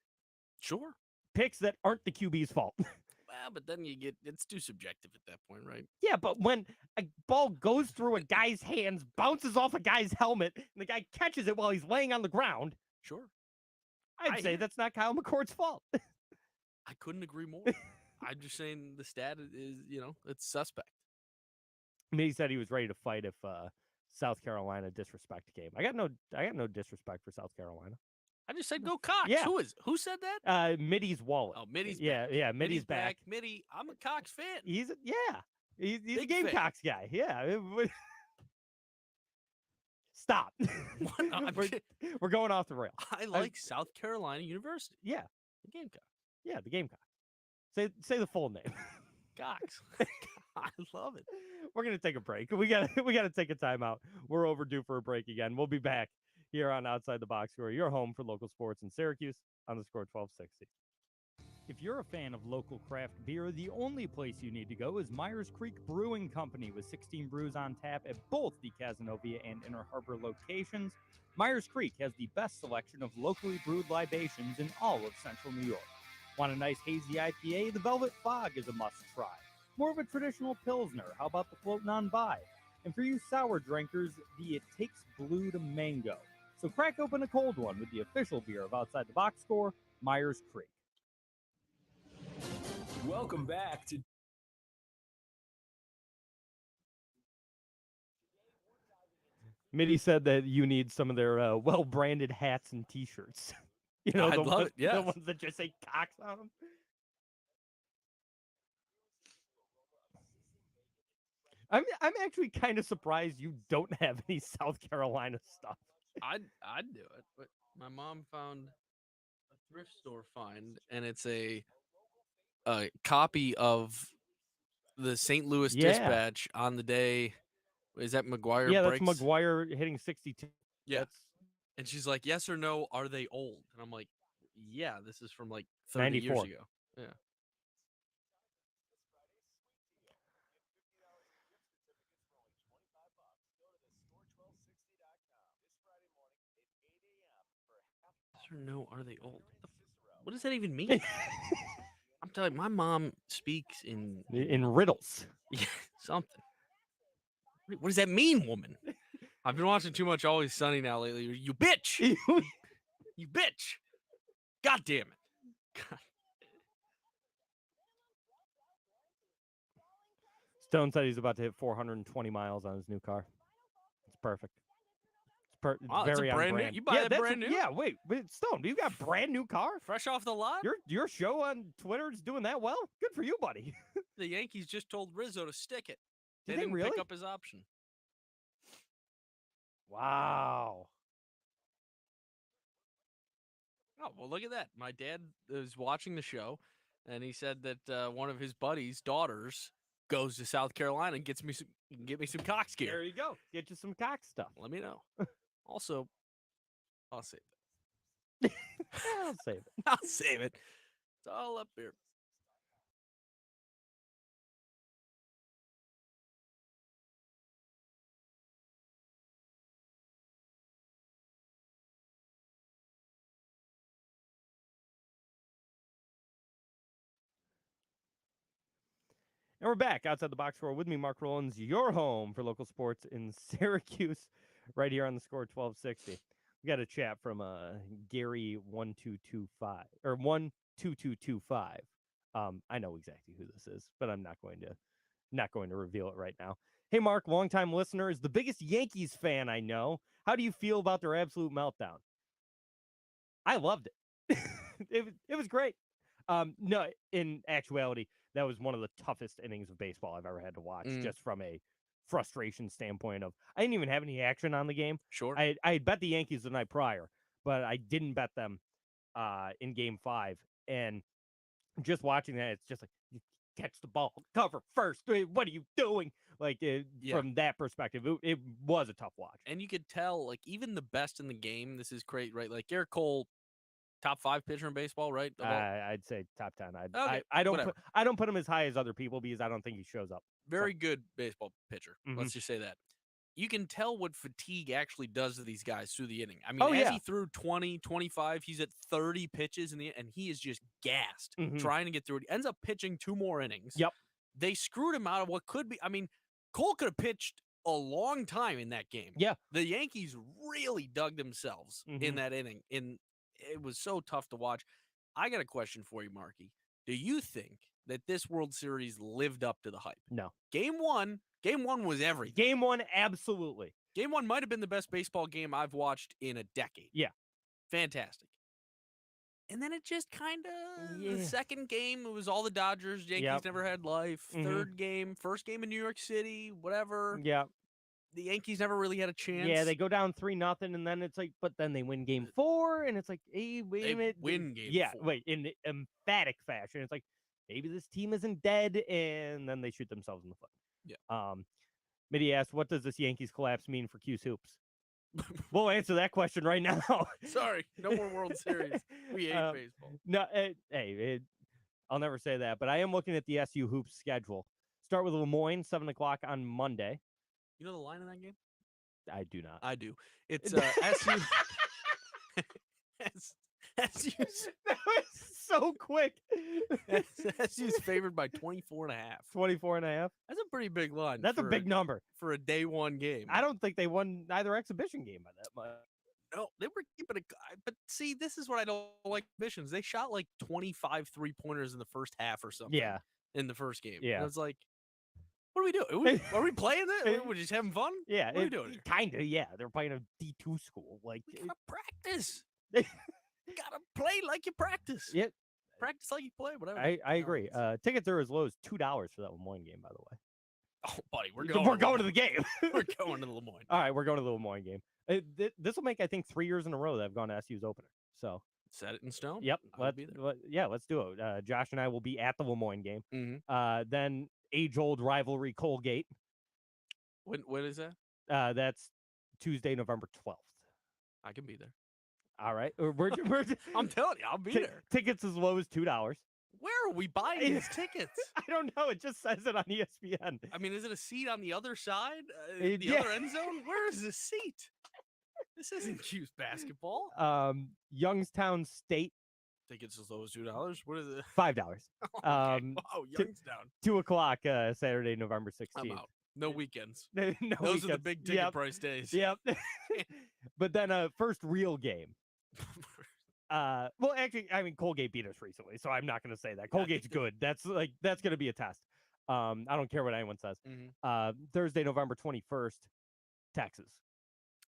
Sure. Picks that aren't the QB's fault. Well, but then it's too subjective at that point, right? Yeah, but when a ball goes through a guy's hands, bounces off a guy's helmet, and the guy catches it while he's laying on the ground, sure. I'd say that's not Kyle McCord's fault. I couldn't agree more. I'm just saying the stat is, it's suspect. I mean, he said he was ready to fight if South Carolina disrespect game. I got no disrespect for South Carolina. I just said go Cox. Yeah. Who said that? Mitty's wallet. Oh, Mitty's back. Yeah, Mitty's back. Mitty, I'm a Cox fan. He's a Gamecocks guy. Yeah. Stop. We're going off the rail. I like South Carolina University. Yeah. The Gamecocks. Yeah, the Gamecocks. Say the full name. Cox. I love it. We're gonna take a break. We gotta take a timeout. We're overdue for a break again. We'll be back here on Outside the Box Score, your home for local sports in Syracuse on the Score 1260. If you're a fan of local craft beer, the only place you need to go is Myers Creek Brewing Company with 16 brews on tap at both the Cazenovia and Inner Harbor locations. Myers Creek has the best selection of locally brewed libations in all of central New York. Want a nice hazy IPA? The Velvet Fog is a must-try. More of a traditional Pilsner, how about the Floatin' on By? And for you sour drinkers, the It Takes Blue to Mango. So crack open a cold one with the official beer of Outside the Box Score, Myers Creek. Welcome back to Mitty said that you need some of their well-branded hats and T-shirts. I'd love it. Yeah, the ones that just say Cox on them. I'm actually kind of surprised you don't have any South Carolina stuff. I'd do it, but my mom found a thrift store find, and it's a copy of the St. Louis Dispatch on the day. Is that McGuire? Yeah, breaks? that's McGuire hitting 62. Yeah. And she's like, yes or no, are they old? And I'm like, yeah, this is from like 30 94. years ago. Yeah. Yes or no, are they old? What does that even mean? I'm telling you, my mom speaks in riddles. Yeah, something. What does that mean, woman? I've been watching too much Always Sunny now lately. You bitch! You bitch! God damn it! God. Stone said he's about to hit 420 miles on his new car. It's perfect. It's Wow, very that's a on brand brand. new. You buy that brand new? Yeah, wait, Stone, you got a brand new car? Fresh off the lot? Your show on Twitter is doing that well? Good for you, buddy. The Yankees just told Rizzo to stick it. Did They they didn't really? pick up his option. Wow. Oh, well, look at that. My dad was watching the show, and he said that one of his buddies' daughters goes to South Carolina and get me some Cox gear. There you go. Get you some Cox stuff. Let me know. Also, I'll save I'll save it. I'll save it. It's all up here. And we're back outside the box score with me, Mark Rowlands, your home for local sports in Syracuse, right here on the score 1260. We got a chat from Gary1225 or 12225. I know exactly who this is, but I'm not going to reveal it right now. Hey, Mark, longtime listener, is the biggest Yankees fan I know. How do you feel about their absolute meltdown? I loved it. It was great. No, in actuality, that was one of the toughest innings of baseball I've ever had to watch, just from a frustration standpoint of I didn't even have any action on the game. Sure. I had bet the Yankees the night prior, but I didn't bet them in Game 5. And just watching that, it's just like, you catch the ball, cover first. What are you doing? Like, from that perspective, it was a tough watch. And you could tell, like, even the best in the game, this is great, right? Like, Garrett Cole, top 5 pitcher in baseball, right? I'd say top 10. Okay, I don't put him as high as other people because I don't think he shows up. Very good baseball pitcher. Let's just say that. You can tell what fatigue actually does to these guys through the inning. I mean, as he threw 20, 25, he's at 30 pitches and he is just gassed trying to get through it. He ends up pitching 2 more innings. Yep. They screwed him out of what could be. I mean, Cole could have pitched a long time in that game. Yeah. The Yankees really dug themselves in that inning. And it was so tough to watch. I got a question for you, Marky. Do you think that this World Series lived up to the hype? No. Game one was everything. Game 1, absolutely. Game 1 might have been the best baseball game I've watched in a decade. Yeah. Fantastic. And then it just kind of, the second game, it was all the Dodgers. Yankees never had life. Third game, first game in New York City, whatever. Yeah. The Yankees never really had a chance. Yeah, they go down 3-0, and then it's like, but then they win Game 4, and it's like, hey, wait a minute. Win Game 4. Yeah, wait, in emphatic fashion. It's like, maybe this team isn't dead, and then they shoot themselves in the foot. Yeah. Mitty asked, what does this Yankees collapse mean for Q's Hoops? We'll answer that question right now. Sorry, no more World Series. We hate baseball. No, I'll never say that, but I am looking at the SU Hoops schedule. Start with LeMoyne, 7 o'clock on Monday. You know the line in that game? I do not. I do. It's SU. SU's. That was so quick. SU's favored by 24.5. 24.5? That's a pretty big line. That's a big number. For a day one game. I don't think they won either exhibition game by that much. No, they were keeping it. But see, this is what I don't like missions. They shot like 25 3-pointers in the first half or something. Yeah. In the first game. Yeah. And it's like, what are we doing? Are we playing this? We're just having fun? Yeah. What are we doing? Kind of, yeah. They're playing a D2 school. Like, we gotta practice. You gotta play like you practice. Yeah. Practice like you play, whatever. I agree. Tickets are as low as $2 for that LeMoyne game, by the way. Oh, buddy, we're going to the game. We're going to the LeMoyne. All right, we're going to the LeMoyne game. This will make, I think, 3 years in a row that I've gone to SU's opener. So set it in stone. Yep. Let's do it. Josh and I will be at the LeMoyne game. Mm-hmm. Then age-old rivalry Colgate. When is that? That's Tuesday, November 12th. I can be there. All right. I'm telling you, I'll be there. Tickets as low as $2. Where are we buying these tickets? I don't know. It just says it on ESPN. I mean, is it a seat on the other side? Yeah. Other end zone? Where is the seat? This isn't Q's basketball. Youngstown State. Tickets as low as $2. What is it? $5. Okay. Wow, Youngstown. 2 o'clock, Saturday, November 16th. I'm out. No weekends. No Those weekends. are the big ticket price days. Yep. But then first real game. Well, actually, I mean, Colgate beat us recently, so I'm not going to say that. Colgate's good. That's going to be a test. I don't care what anyone says. Thursday, November 21st, Texas.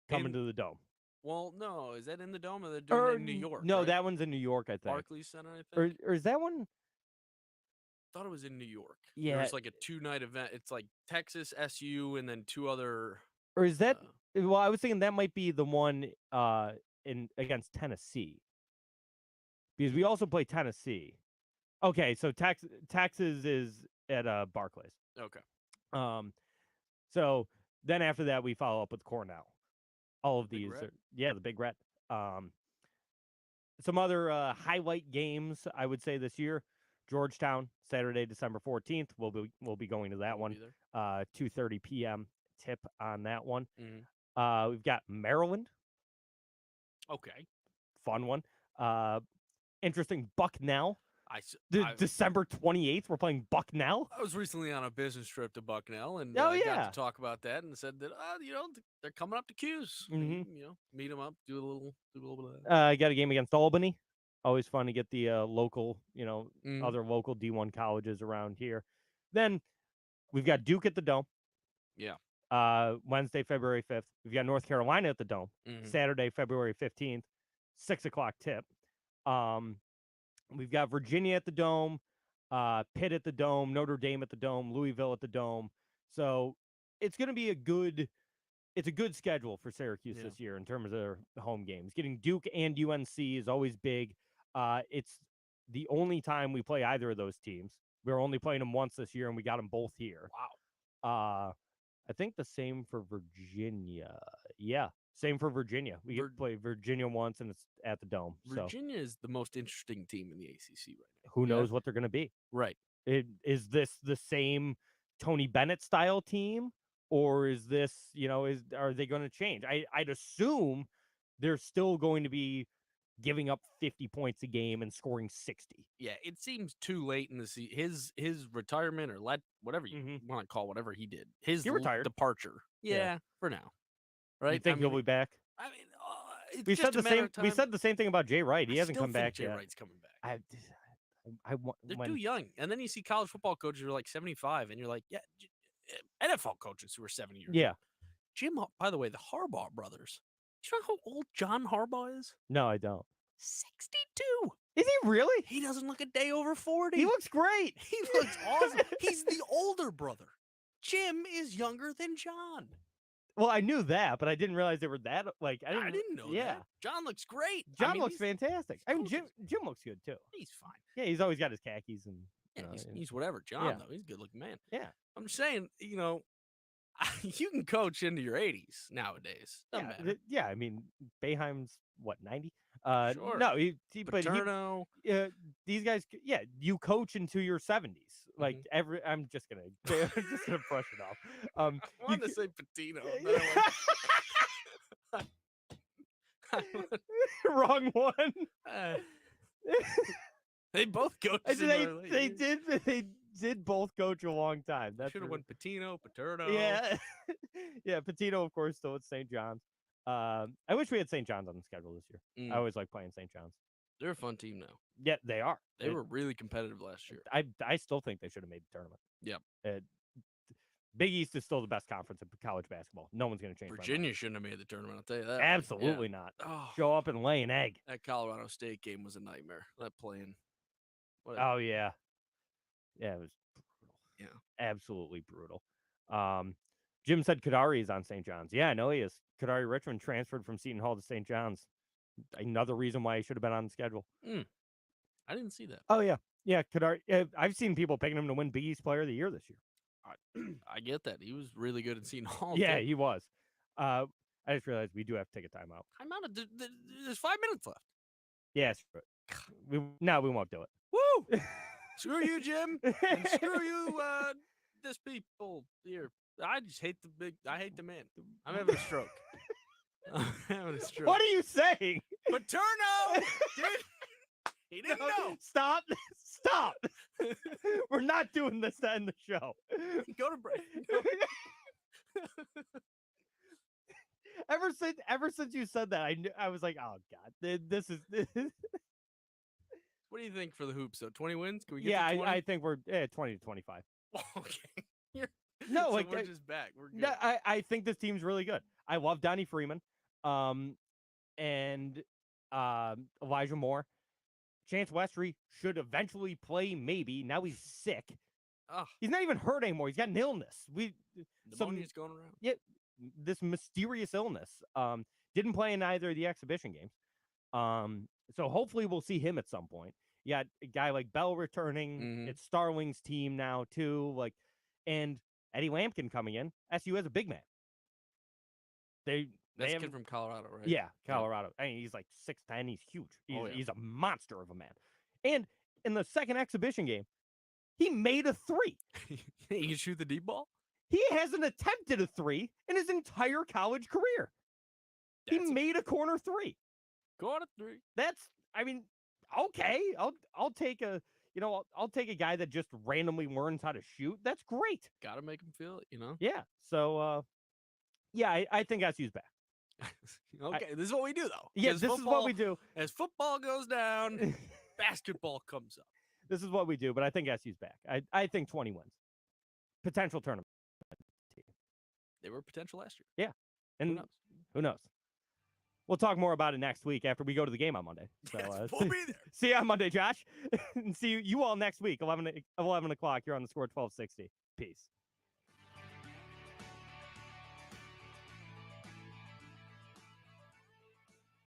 Coming to the Dome. Well, no. Is that in the Dome or they're doing it in New York? No, right? that one's in New York, I think. Barclays Center, I think. Or is that one? I thought it was in New York. Yeah. There's like a 2-night event. It's like Texas, SU, and then 2 other. Or is that? Well, I was thinking that might be the one against Tennessee. Because we also play Tennessee. Okay, so Texas is at Barclays. Okay. So then after that, we follow up with Cornell. All of these, the Big Red. Some other highlight games, I would say this year. Georgetown, Saturday, December 14th. We'll be going to that one. 2:30 p.m. tip on that one. We've got Maryland. Okay. Fun one. Interesting Bucknell. December 28th, we're playing Bucknell. I was recently on a business trip to Bucknell, and Oh, got yeah. to talk about that, and said that they're coming up to Q's. Mhm. Meet them up, do a little bit of that. I got a game against Albany. Always fun to get the local, Mhm. other local D1 colleges around here. Then we've got Duke at the Dome. Yeah. Wednesday, February 5th. We've got North Carolina at the Dome. Mhm. Saturday, February 15th, 6:00 tip. We've got Virginia at the Dome, Pitt at the Dome, Notre Dame at the Dome, Louisville at the Dome. So it's going to be a good schedule for Syracuse this year in terms of their home games. Getting Duke and UNC is always big. It's the only time we play either of those teams. We were only playing them once this year, and we got them both here. Wow. I think the same for Virginia. Yeah, same for Virginia. We get to play Virginia once, and it's at the Dome. Virginia is the most interesting team in the ACC right now. Who knows what they're going to be? Right. Is this the same Tony Bennett style team, or is this, are they going to change? I'd assume they're still going to be giving up 50 points a game and scoring 60. Yeah, it seems too late in the season. His retirement or whatever you want to call whatever he did. His He retired. departure. Yeah, for now. Right? You think he'll be back? I mean, it's We just said the a matter same. of time. We said the same thing about Jay Wright. He hasn't still come think back Jay yet. Wright's coming back. They're They're too young. And then you see college football coaches who are like 75, and you're like, yeah, NFL coaches who are 70 years Yeah. old. Jim, by the way, the Harbaugh brothers. Do you know how old John Harbaugh is? No, I don't. 62. Is he really? He doesn't look a day over 40. He looks great. He looks awesome. He's the older brother. Jim is younger than John. Well, I knew that, but I didn't realize they were that. I didn't know Yeah, that. John looks great. John looks fantastic. I mean, Jim looks good too. He's fine. Yeah, he's always got his khakis and. He's whatever. John, though, he's a good looking man. Yeah. I'm just saying, you can coach into your 80s nowadays. Doesn't matter. Yeah, I mean, Boeheim's what, 90? Sure. No, Paterno. These guys, you coach into your 70s. Like I'm just gonna brush it off. I wanted to say Patino. Wrong one. They both coached. They did both coach a long time. That should have went Patino, Paterno. Yeah, yeah. Patino, of course, still at St. John's. I wish we had St. John's on the schedule this year. I always like playing St. John's. They're a fun team now. Yeah, they are. They were really competitive last year. I still think they should have made the tournament. Yeah. Big East is still the best conference in college basketball. No one's going to change. Virginia shouldn't have made the tournament. I'll tell you that. Absolutely not. Oh, show up and lay an egg. That Colorado State game was a nightmare. That playing. Oh yeah, yeah, it was brutal. Yeah, absolutely brutal. Jim said Kadari is on St. John's. Yeah, I know he is. Kadari Richmond transferred from Seton Hall to St. John's. Another reason why he should have been on the schedule. I didn't see that. Oh yeah, Kadari. I've seen people picking him to win Big East Player of the Year this year. I get that. He was really good at Seton Hall. Yeah, too. he was. I just realized we do have to take a timeout. There's 5 minutes left. Yes, we won't do it. Woo! Screw you, Jim, and screw you, this people here. I just hate I hate the man. I'm having a stroke. I'm having a stroke. What are you saying? Paterno, dude. He didn't know. Stop! We're not doing this to end the show. Go to break. Ever since you said that, I was like, oh god, this is. What do you think for the hoops? So 20 wins? Can we get? Yeah, to 20? I think we're 20 to 25. Okay. No, so like we're just back. We're good. No, I think this team's really good. I love Donnie Freeman, and Elijah Moore. Chance Westry should eventually play. Maybe now he's sick. Oh. He's not even hurt anymore. He's got an illness. Pneumonia's going around. Yeah, this mysterious illness. Didn't play in either of the exhibition games. So hopefully we'll see him at some point. You got a guy like Bell returning. It's Starling's team now too. And Eddie Lampkin coming in. SU has a big man. That's a kid from Colorado, right? Yeah, Colorado. I mean, he's like 6'10". He's huge. He's a monster of a man. And in the second exhibition game, he made a three. He can shoot the deep ball? He hasn't attempted a three in his entire college career. He made a corner three. Corner three. I mean, okay. I'll take a. I'll take a guy that just randomly learns how to shoot. That's great. Got to make him feel it, Yeah. So, I think SU's back. Okay, this is what we do, though. Yeah, this is what we do. As football goes down, basketball comes up. This is what we do, but I think SU's back. I think 20 wins. Potential tournament team. They were potential last year. Yeah. And who knows? We'll talk more about it next week after we go to the game on Monday. So we'll be there. See you on Monday, Josh. And see you all next week, 11 o'clock here on the Score 1260. Peace.